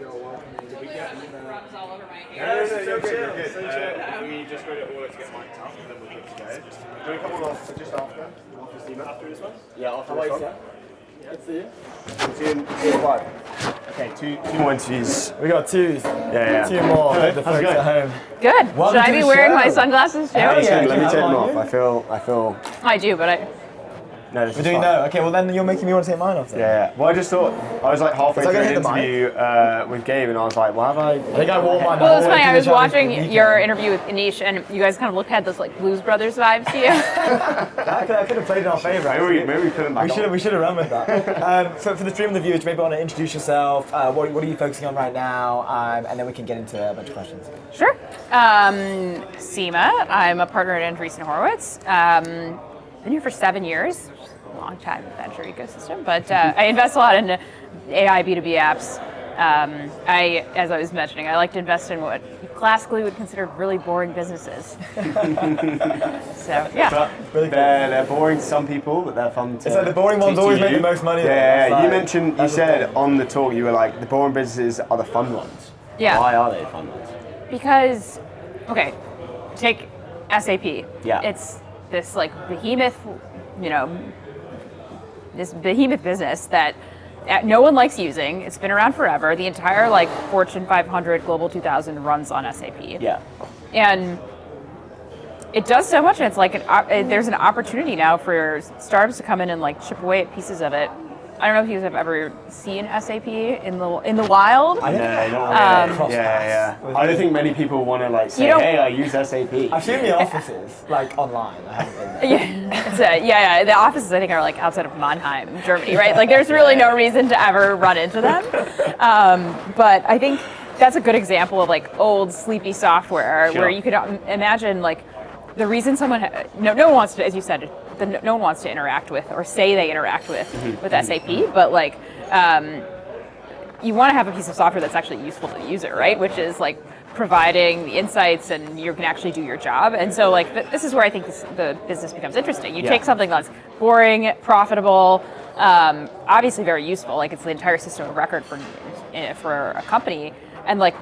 You're welcome. Did we get an email? No, you're good. We just got it all to get mic'd up, and then we're good to go. Do we come on just after Seema? After this one? Yeah, after this one. Good to see you. See you in 5. Okay, two more interviews. We got twos. Yeah. Two more for the folks at home. Good. Welcome Should I to be the wearing show. my sunglasses too? Hell yeah. Let me take them How are off. you? I feel. I do, but I. No, this We're is doing fine. no. Okay, well then you're making me want to take mine off then. Yeah. Well, I just thought I was like halfway Was I through gonna an hit the interview with Gabe, and I was like, well, have I? I think I wore mine. Well, it's funny. I was watching your your interview with Anish, and you guys kind of had those like Blues Brothers vibes to you. I could have played in our favour. Maybe we put them back on. We should have run with that. For the stream and the viewers, maybe want to introduce yourself. What are you focusing on right now? And then we can get into a bunch of questions. Sure. Seema. I'm a partner at Andreessen Horowitz. Been here for 7 years. Long time in the venture ecosystem, but I invest a lot in AI B2B apps. As I was mentioning, I like to invest in what you classically would consider really boring businesses. So yeah, Really cool. They're boring to some people, but they're fun to. It's like the boring ones to always you. make the most money. though. Yeah, It's you like- mentioned, you that's the said thing. on the talk, you were like, the boring businesses are the fun ones. Yeah. Why are they fun ones? because okay, take SAP. Yeah. It's this like behemoth, this behemoth business that no one likes using. It's been around forever. The entire like Fortune 500, Global 2000 runs on SAP. Yeah. And it does so much, and it's like there's an opportunity now for startups to come in and like chip away at pieces of it. I don't know if you guys have ever seen SAP in the wild. I think No, I not have really. cross Yeah. paths with I don't you. think many people want to like say, You don't- hey, I use SAP. I've seen the offices like online. I haven't been there. Yeah, the offices I think are like outside of Mannheim, Germany, right? Like there's really no reason to ever run into them. But I think that's a good example of like old sleepy software Sure. where you could imagine like the reason someone no one wants to, as you said, no one wants to interact with or say they interact with SAP, but like you want to have a piece of software that's actually useful to the user, right? Which is like providing the insights and you can actually do your job. And so like this is where I think the business becomes interesting. You take something that's boring, profitable, obviously very useful, like it's the entire system of record for a company, and like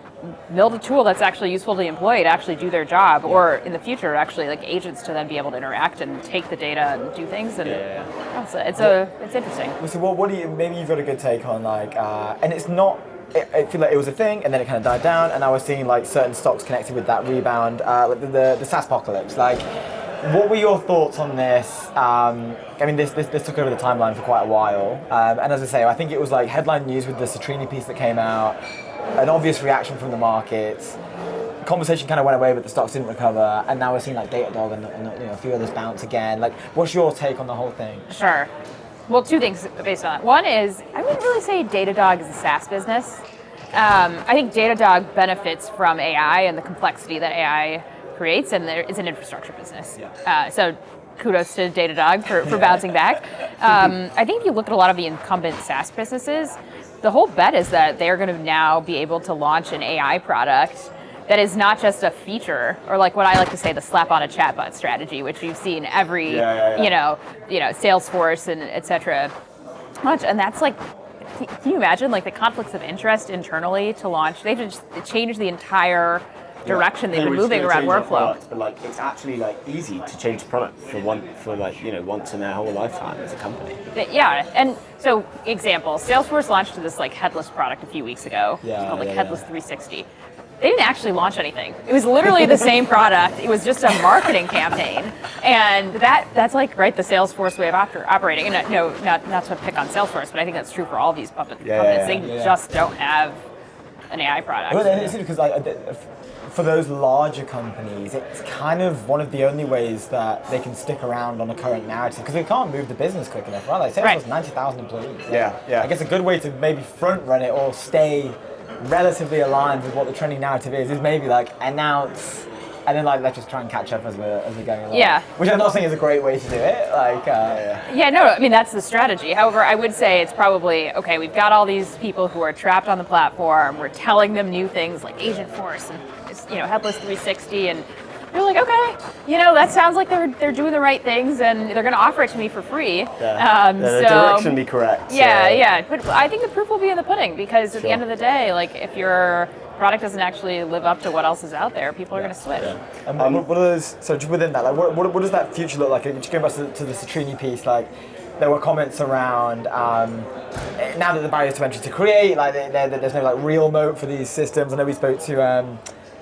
build a tool that's actually useful to the employee to actually do their job, or in the future actually like agents to then be able to interact and take the data and do things. And it's interesting. So what do you? Maybe you've got a good take on like, and it's not. I feel like it was a thing, and then it kind of died down, and I was seeing like certain stocks connected with that rebound, like the SaaS apocalypse. Like, what were your thoughts on this? I mean, this took over the timeline for quite a while, and as I say, I think it was like headline news with the Citrini piece that came out, an obvious reaction from the markets. Conversation kind of went away, but the stocks didn't recover, and now we're seeing like Datadog and a few others bounce again. Like, what's your take on the whole thing? Sure. Well, two things based on that. One is, I wouldn't really say Datadog is a SaaS business. I think Datadog benefits from AI and the complexity that AI creates, and it's an infrastructure business. So kudos to Datadog for bouncing back. I think if you look at a lot of the incumbent SaaS businesses, the whole bet is that they're going to now be able to launch an AI product that is not just a feature, or like what I like to say, the slap on a chatbot strategy, which you've seen every, Salesforce and et cetera. Much, and that's like, can you imagine like the conflicts of interest internally to launch? They've just changed the entire direction they've been moving around workflow. Product, but like it's actually like easy to change the product once in their whole lifetime as a company. Yeah, and so example, Salesforce launched this like headless product a few weeks ago. It's called like Headless 360. They didn't actually launch anything. It was literally the same product. It was just a marketing campaign, and that's like the Salesforce way of operating. And no, not to pick on Salesforce, but I think that's true for all of these companies. They just don't have an AI product. Well, it's because for those larger companies, it's kind of one of the only ways that they can stick around on a current narrative, because they can't move the business quick enough, right? Like Salesforce, 90,000 employees. Yeah. I guess a good way to maybe front run it or stay relatively aligned with what the trending narrative is maybe like announce, and then like let's just try and catch up as we're going along. Yeah. Which I'm not saying is a great way to do it. Like. No, I mean that's the strategy. However, I would say it's probably okay. We've got all these people who are trapped on the platform. We're telling them new things like Agentforce and Headless 360, and they're like, okay, that sounds like they're doing the right things, and they're going to offer it to me for free. The direction be correct. Yeah. But I think the proof will be in the pudding, because at the end of the day, like if your product doesn't actually live up to what else is out there, people are going to switch. And what are those? So just within that, like, what does that future look like? Just going back to the Citrini piece, like. There were comments around now that the barriers to entry to create, like there's no like real moat for these systems. I know we spoke to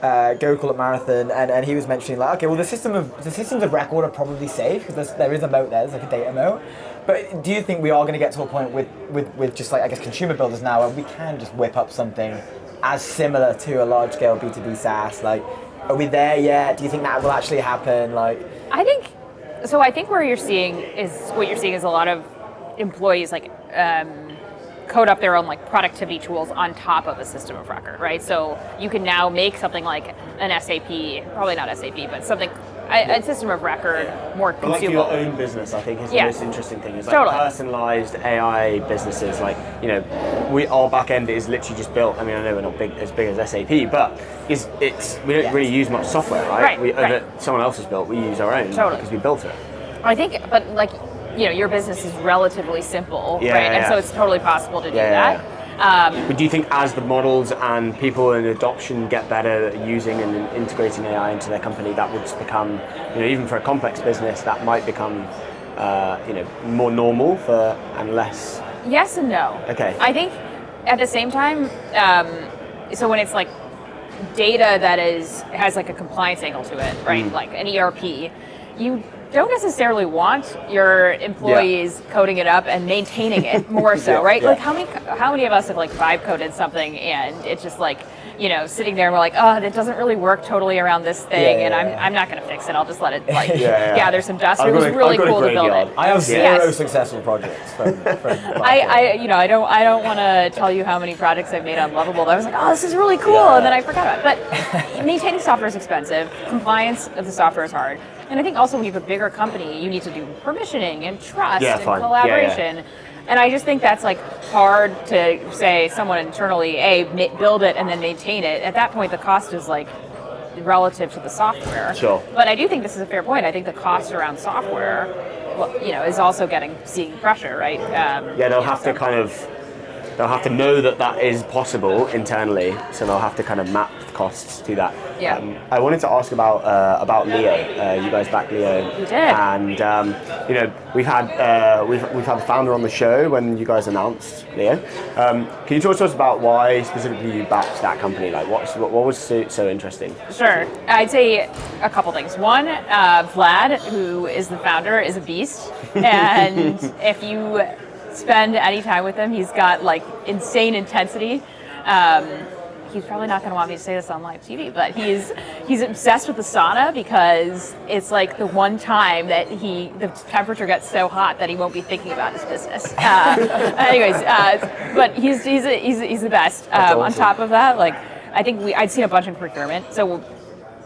Gokul at Marathon, and he was mentioning like, okay, well the systems of record are probably safe because there is a moat there, there's like a data moat. But do you think we are going to get to a point with just like I guess consumer builders now where we can just whip up something as similar to a large scale B2B SaaS? Like, are we there yet? Do you think that will actually happen? Like, I think what you're seeing is a lot of employees like code up their own like productivity tools on top of a system of record, right? So you can now make something like an SAP, probably not SAP, but something a system of record, more But like for your consumable. own business, I think is the Yeah. most interesting thing. Is like Totally. personalized AI businesses. Like, you know, our back end is literally just built. I mean, I know we're not as big as SAP, but we don't really use much software, right? Right. That someone else has built. We use our own Totally. because we built it. I think, but like, you know, your business is relatively simple, Yeah, right? yeah, And so yeah. it's totally possible to do Yeah, that. yeah, But do you think as the models and people and adoption get better at using and integrating AI into their company, that would just become, you know, even for a complex business, that might become, you know, more normal and less? Yes and no. Okay. I think at the same time, so when it's like data that has like a compliance angle to it, right? Like an ERP, you don't necessarily want your employees coding it up and maintaining it more so, right? Yeah. Like how many of us have like vibe coded something and it's just like, you know, sitting there and we're like, oh, that doesn't really work totally around this thing, and I'm not going to fix it. I'll just let it like gather some dust. It was really cool to build it. I have zero Yes. successful projects from I don't want to tell you how many projects I've made unlovable. But I was like, oh, this is really cool, and then I forgot about it. But maintaining software is expensive. Compliance of the software is hard, and I think also when you have a bigger company, you need to do permissioning and trust and fine. collaboration. And I just think that's like hard to say someone internally, build it and then maintain it. At that point, the cost is like relative to the software. Sure. But I do think this is a fair point. I think the cost around software, well, you know, is also seeing pressure, right? They'll have to kind of, they'll have to know that is possible internally, so they'll have to kind of map costs to that. Yeah. I wanted to ask about Leo. You guys backed Leo. We did. And you know, we've had the founder on the show when you guys announced Leo. Can you talk to us about why specifically you backed that company? Like, what was so interesting? Sure. I'd say a couple things. One, Vlad, who is the founder, is a beast. And if you spend any time with him, he's got like insane intensity. He's probably not going to want me to say this on live TV, but he's obsessed with the sauna because it's like the one time that the temperature gets so hot that he won't be thinking about his business. But he's the best. On top of that, like I think I'd seen a bunch in procurement, so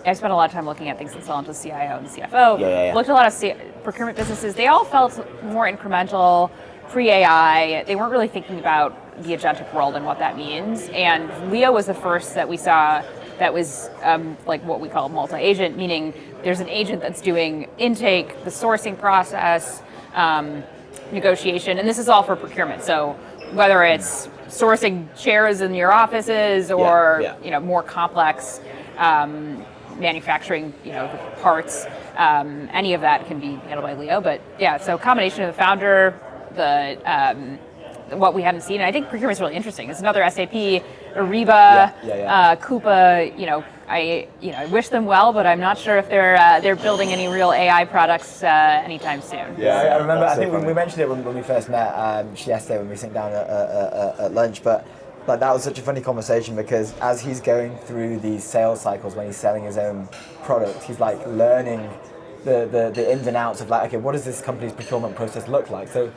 I spent a lot of time looking at things that sell into the CIO and the CFO. Looked at a lot of procurement businesses. They all felt more incremental, pre-AI. They weren't really thinking about the agentic world and what that means. And Leo was the first that we saw that was like what we call multi-agent, meaning there's an agent that's doing intake, the sourcing process, negotiation, and this is all for procurement. So whether it's sourcing chairs in your offices or you know, more complex manufacturing, you know, parts, any of that can be handled by Leo. But yeah, so combination of the founder, what we hadn't seen, and I think procurement is really interesting. It's another SAP, Ariba, Coupa. You know, I wish them well, but I'm not sure if they're building any real AI products anytime soon. Yeah, I remember. I think we mentioned it when we first met yesterday when we sat down at lunch, but. Like that was such a funny conversation because as he's going through these sales cycles when he's selling his own product, he's like learning the ins and outs of like, okay, what does this company's procurement process look like? So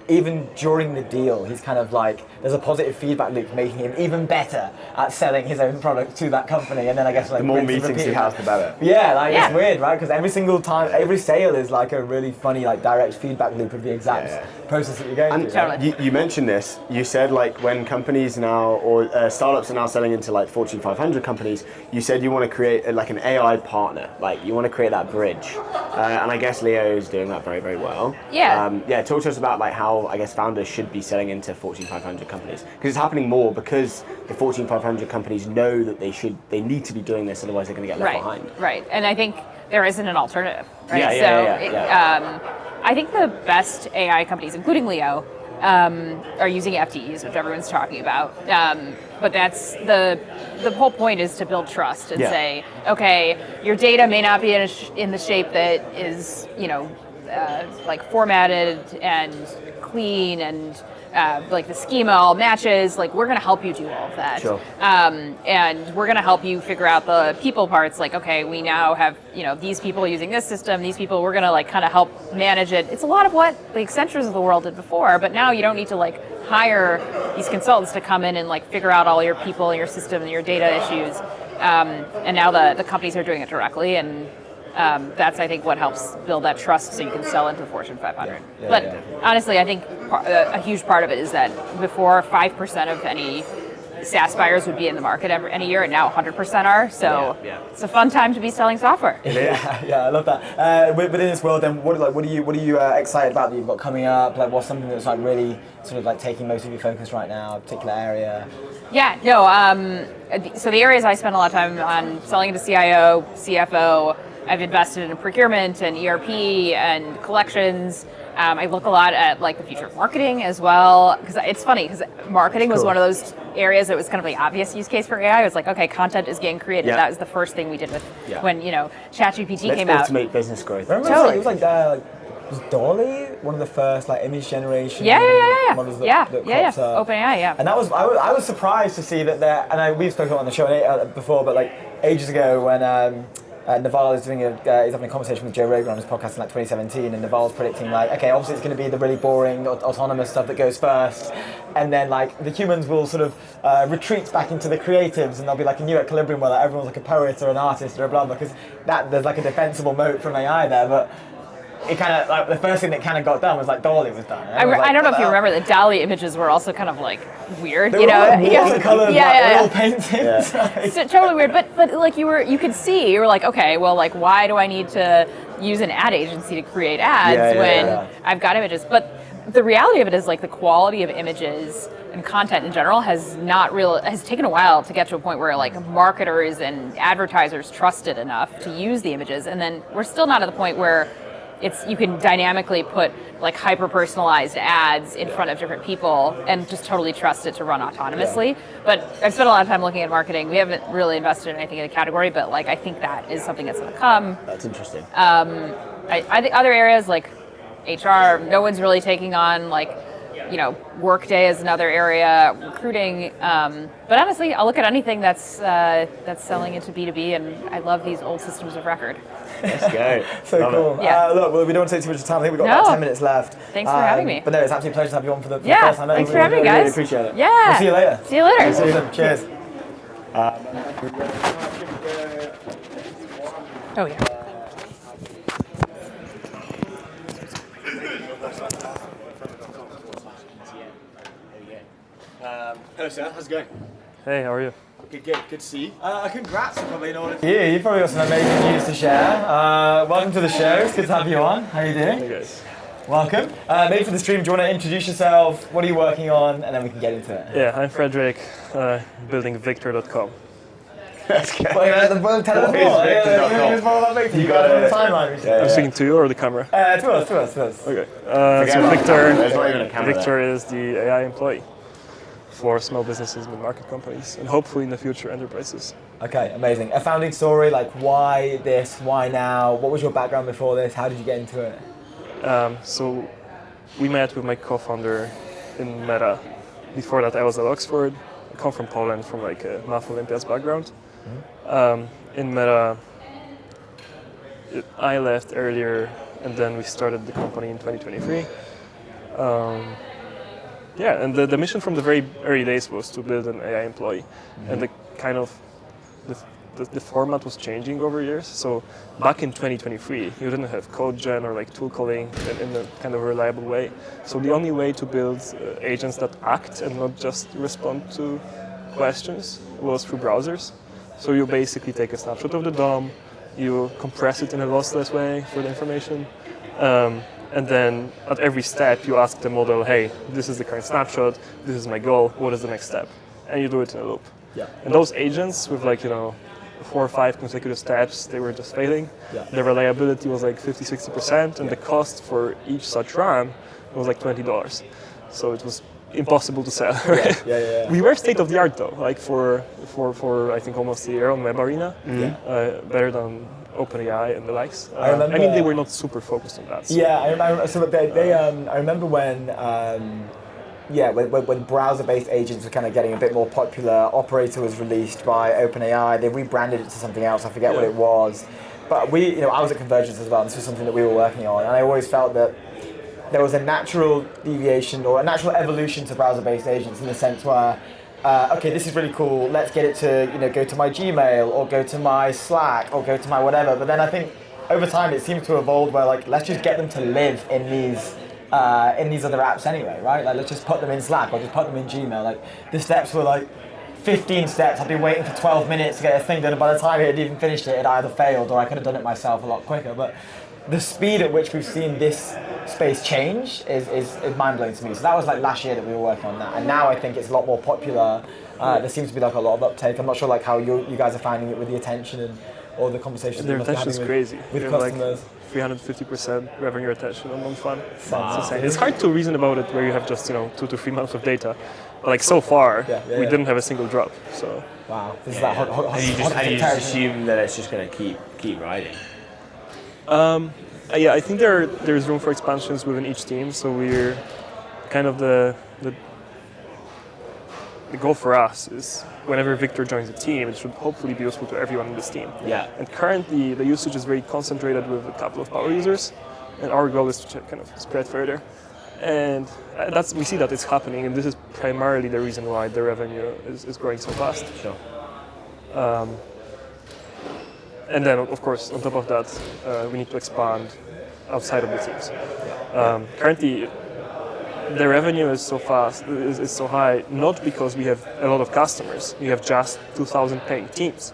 even during the deal, he's kind of like, there's a positive feedback loop making him even better at selling his own product to that company. And then I guess like The more rinse and meetings repeat. he has, the better. Yeah, like it's weird, right? Because every single time, every sale is like a really funny, like direct feedback loop of the exact process that you're going through. Right? You mentioned this. You said like when companies now or startups are now selling into like Fortune 500 companies, you said you want to create like an AI partner. Like you want to create that bridge, and I guess Leo is doing that very, very well. Yeah. Talk to us about like how I guess founders should be selling into Fortune 500 companies because it's happening more because the Fortune 500 companies know that they need to be doing this, otherwise they're going to get left behind. Right, and I think there isn't an alternative, right? I think the best AI companies, including Leo, are using FTEs, which everyone's talking about. But that's the whole point is to build trust and say, okay, your data may not be in the shape that is, you know, like formatted and clean and like the schema all matches. Like we're going to help you do all of that. Sure. And we're going to help you figure out the people parts. Like, okay, we now have, you know, these people using this system, these people, we're going to like kind of help manage it. It's a lot of what the Accentures of the world did before, but now you don't need to like hire these consultants to come in and like figure out all your people and your system and your data issues. And now the companies are doing it directly, and That's, I think, what helps build that trust so you can sell into the Fortune 500. But honestly, I think a huge part of it is that before 5% of any SaaS buyers would be in the market any year, and now 100% are. So it's a fun time to be selling software. Yeah, I love that. Within this world, then, what are you excited about that you've got coming up? Like, what's something that's like really sort of like taking most of your focus right now, a particular area? Yeah, no. So the areas I spend a lot of time on selling into CIO, CFO. I've invested in procurement and ERP and collections. I look a lot at like the future of marketing as well, because it's funny because marketing was one of those areas that was kind of the obvious use case for AI. It was like, okay, content is getting created. That was the first thing we did with when ChatGPT came out. Automate business growth. Remember it was like was Dolly one of the first like image generation models that crops up? OpenAI, And that was I was surprised to see that there. And we've spoken on the show before, but like ages ago when. Naval is he's having a conversation with Joe Rogan on his podcast in like 2017, and Naval's predicting like, okay, obviously it's going to be the really boring autonomous stuff that goes first, and then like the humans will sort of retreat back into the creatives, and there'll be like a new equilibrium where like, everyone's like a poet or an artist or a blah, because there's like a defensible moat from AI there, but. It kind of like the first thing that kind of got done was like Dolly was done. I don't know if you remember that DALL-E images were also kind of like weird, they were watercolored, oil paintings. So, totally weird, but like you could see, you were like, okay, well, like why do I need to use an ad agency to create ads when I've got images? But the reality of it is like the quality of images and content in general has taken a while to get to a point where like marketers and advertisers trust it enough to use the images, and then we're still not at the point where you can dynamically put like hyper-personalized ads in front of different people and just totally trust it to run autonomously. But I've spent a lot of time looking at marketing. We haven't really invested in anything in the category, but like I think that is something that's going to come. That's interesting. I think other areas like HR, no one's really taking on like, Workday is another area, recruiting. But honestly, I'll look at anything that's selling into B2B, and I love these old systems of record. Let's go. So cool. Yeah. Look, we don't want to take too much time. I think we've got about 10 minutes left. Thanks for having me. But no, it's an absolute pleasure to have you on for the first time. Thanks for having me, guys. Really appreciate it. Yeah. We'll see you later. See you later. Awesome. Cheers. Oh, yeah. Hello, sir. How's it going? Hey, how are you? Good to see you. Congrats on probably in order. Yeah, you've probably got some amazing news to share. Welcome to the show. It's good to have you on. How are you doing? Hey guys. Welcome. Maybe for the stream, do you want to introduce yourself? What are you working on? And then we can get into it. Yeah, I'm Frederick, building Victor.com. That's good. Well, tell us more. You got it on the timeline. I'm speaking to you or the camera? To us. Okay. So Victor, There's not even a camera Victor is the AI employee for small businesses, mid-market companies, and hopefully in the future enterprises. Okay, amazing. A founding story, like why this, why now? What was your background before this? How did you get into it? So we met with my co-founder in Meta. Before that, I was at Oxford. I come from Poland, from like a Math Olympiads background. In Meta, I left earlier, and then we started the company in 2023. And the mission from the very early days was to build an AI employee, and the kind of the format was changing over years. So back in 2023, you didn't have code gen or like tool calling in a kind of reliable way. So the only way to build agents that act and not just respond to questions was through browsers. So you basically take a snapshot of the DOM, you compress it in a lossless way for the information, and then at every step you ask the model, hey, this is the current snapshot, this is my goal, what is the next step? And you do it in a loop. Yeah. And those agents with 4 or 5 consecutive steps, they were just failing. Yeah. The reliability was like 50-60%, and the cost for each such run was like $20. So it was impossible to sell. Right? Yeah. We were state of the art though, like for I think almost a year on Web Arena, better than OpenAI and the likes. I mean, they were not super focused on that. So. Yeah, I remember. So I remember when browser-based agents were kind of getting a bit more popular. Operator was released by OpenAI. They rebranded it to something else. I forget what it was. But I was at Convergence as well. And this was something that we were working on, and I always felt that there was a natural deviation or a natural evolution to browser-based agents in the sense where, okay, this is really cool. Let's get it to go to my Gmail or go to my Slack or go to my whatever. But then I think over time it seems to evolve where like let's just get them to live in these other apps anyway, right? Like let's just put them in Slack or just put them in Gmail. Like the steps were like 15 steps. I'd been waiting for 12 minutes to get a thing done, and by the time it had even finished it either failed or I could have done it myself a lot quicker. But the speed at which we've seen this space change is mind-blowing to me. So that was like last year that we were working on that, and now I think it's a lot more popular. There seems to be like a lot of uptake. I'm not sure like how you guys are finding it with the attention and all the conversations. Their retention is crazy. With like customers. 350% revenue retention on month one. Wow. It's insane. It's hard to reason about it where you have just 2 to 3 months of data. But like so far, we didn't have a single drop. So wow, this is like and you just assume that it's just going to keep riding. I think there's room for expansions within each team. So we're kind of the goal for us is whenever Victor joins a team, it should hopefully be useful to everyone in this team. Yeah. And currently, the usage is very concentrated with a couple of power users, and our goal is to kind of spread further. And we see that it's happening, and this is primarily the reason why the revenue is growing so fast. Sure. And then, of course, on top of that, we need to expand outside of the teams. Currently, the revenue is so fast, is so high, not because we have a lot of customers. We have just 2,000 paying teams,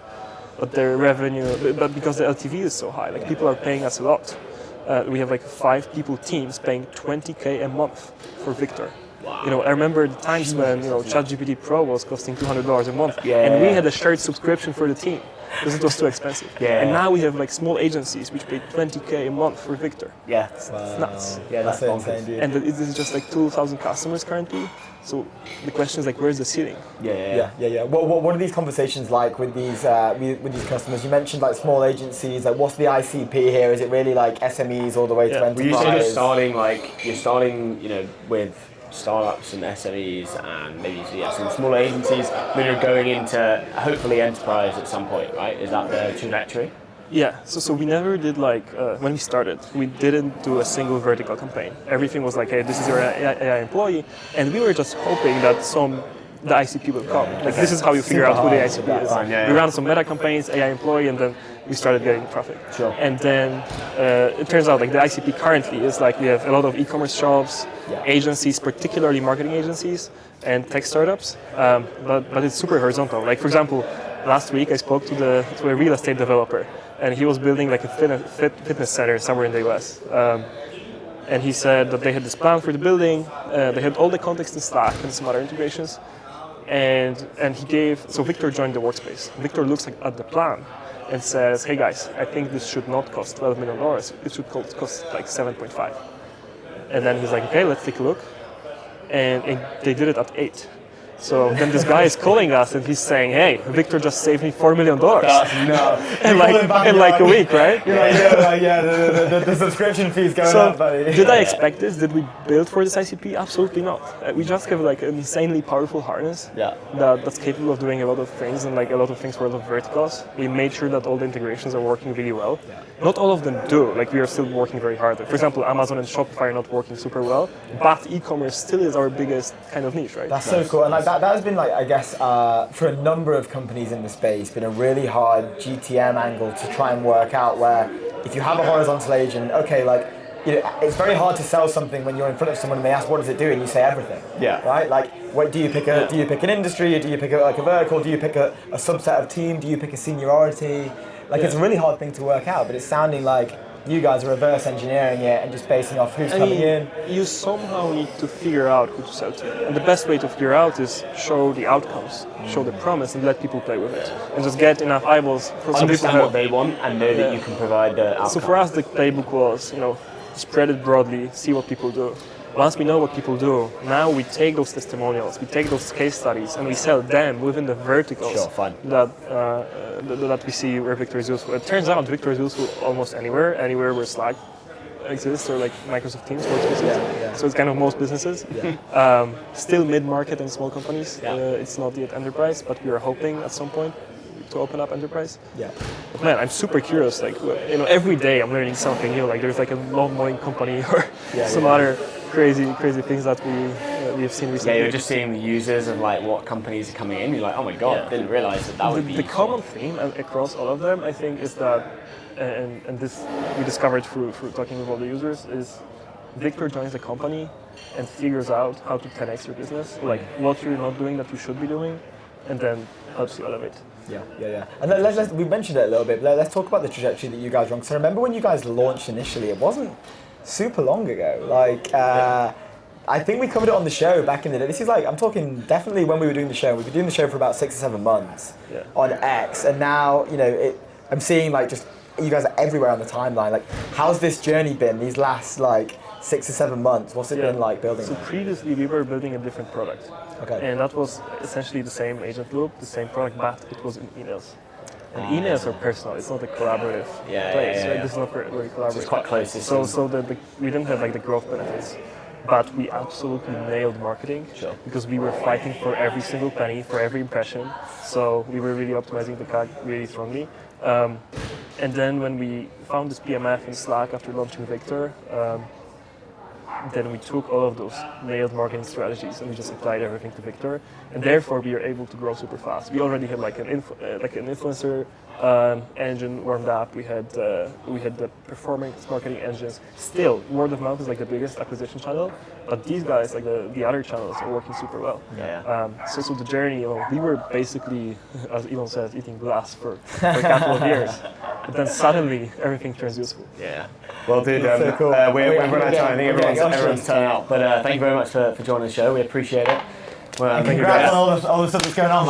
but the revenue, but because the LTV is so high, like people are paying us a lot. We have like 5 people teams paying 20K a month for Victor. Wow. I remember the times when ChatGPT Pro was costing $200 a month, and we had a shared subscription for the team because it was too expensive. And now we have like small agencies which pay 20K a month for Victor. Yeah, it's nuts. Yeah, that's insane, dude. And this is just like 2,000 customers currently. So the question is like, where's the ceiling? Yeah. What are these conversations like with these customers? You mentioned like small agencies. Like, what's the ICP here? Is it really like SMEs all the way to enterprise? You're starting with startups and SMEs and maybe some smaller agencies. Then you're going into hopefully enterprise at some point, right? Is that the trajectory? Yeah, so we never did when we started, we didn't do a single vertical campaign. Everything was like, hey, this is your AI employee, and we were just hoping that the ICP will come. Like this is how you figure out who the ICP is. We ran some meta campaigns, AI employee, and then we started getting traffic. Sure. And then it turns out like the ICP currently is like we have a lot of e-commerce shops, agencies, particularly marketing agencies, and tech startups. But it's super horizontal. Like for example, last week I spoke to a real estate developer, and he was building like a fitness center somewhere in the US. And he said that they had this plan for the building. They had all the context in Slack and some other integrations. And Victor joined the workspace. Victor looks at the plan and says, hey guys, I think this should not cost $12 million. It should cost like 7.5. And then he's like, okay, let's take a look. And they did it at 8. So then this guy is calling us and he's saying, hey, Victor just saved me $4 million. in like a week, right? The subscription fees going up, buddy. Did I expect this? Did we build for this ICP? Absolutely not. We just have like an insanely powerful harness that's capable of doing a lot of things and like a lot of things for a lot of verticals. We made sure that all the integrations are working really well. Not all of them do. Like we are still working very hard. For example, Amazon and Shopify are not working super well, but e-commerce still is our biggest kind of niche, right? That's so cool. And like that has been like, I guess, for a number of companies in the space, been a really hard GTM angle to try and work out where if you have a horizontal agent, okay, like, it's very hard to sell something when you're in front of someone and they ask what does it do and you say everything. Yeah. Right? Like, what do you pick an industry? Or do you pick a vertical? Do you pick a subset of team? Do you pick a seniority? Like, it's a really hard thing to work out, but it's sounding like you guys are reverse engineering it and just basing off who's coming in. You somehow need to figure out who to sell to. And the best way to figure out is show the outcomes, show the promise, and let people play with it. And just get enough eyeballs for some people. Understand what they want and know that you can provide the outcome. So for us, the playbook was, spread it broadly, see what people do. Once we know what people do, now we take those testimonials, we take those case studies, and we sell them within the verticals that we see where Victor is useful. It turns out Victor is useful almost anywhere where Slack exists or like Microsoft Teams workspaces. So it's kind of most businesses. Still mid-market and small companies. It's not yet enterprise, but we are hoping at some point to open up enterprise. But man, I'm super curious. Like every day I'm learning something new. Like there's like a lawn mowing company or some other crazy things that we have seen recently. Yeah, you're just seeing the users of like what companies are coming in. You're like, oh my god, Yeah. didn't realize that would be. The common theme across all of them, I think, is that, and this we discovered through talking with all the users, is Victor joins the company and figures out how to 10x your business, like what you're not doing that you should be doing, and then helps you elevate. Yeah. And we mentioned it a little bit. Let's talk about the trajectory that you guys were on. So I remember when you guys launched initially, it wasn't super long ago. Like, I think we covered it on the show back in the day. This is like, I'm talking definitely when we were doing the show. We've been doing the show for about 6 or 7 months on X, and now I'm seeing like just you guys are everywhere on the timeline. Like, how's this journey been these last like 6 or 7 months? What's it been like building? So previously we were building a different product. Okay. And that was essentially the same agent loop, the same product, but it was in emails. And emails are personal. It's not a collaborative place. Right? This is not very collaborative. So it's quite close. So we didn't have like the growth benefits, but we absolutely nailed marketing because we were fighting for every single penny, for every impression. So we were really optimizing the CAC really strongly. And then when we found this PMF in Slack after launching Victor, then we took all of those nailed marketing strategies and we just applied everything to Victor, and therefore we are able to grow super fast. We already had like an influencer engine warmed up. We had the performance marketing engines. Still, word of mouth is like the biggest acquisition channel, but these guys, like the other channels, are working super well. So the journey, we were basically, as Elon says, eating glass for a couple of years, but then suddenly everything turns useful. Yeah. Well, dude, so cool. we're running out of time. I think everyone's turning out. But thank you very much for joining the show. We appreciate it. Well, Congrats on all the stuff that's going on.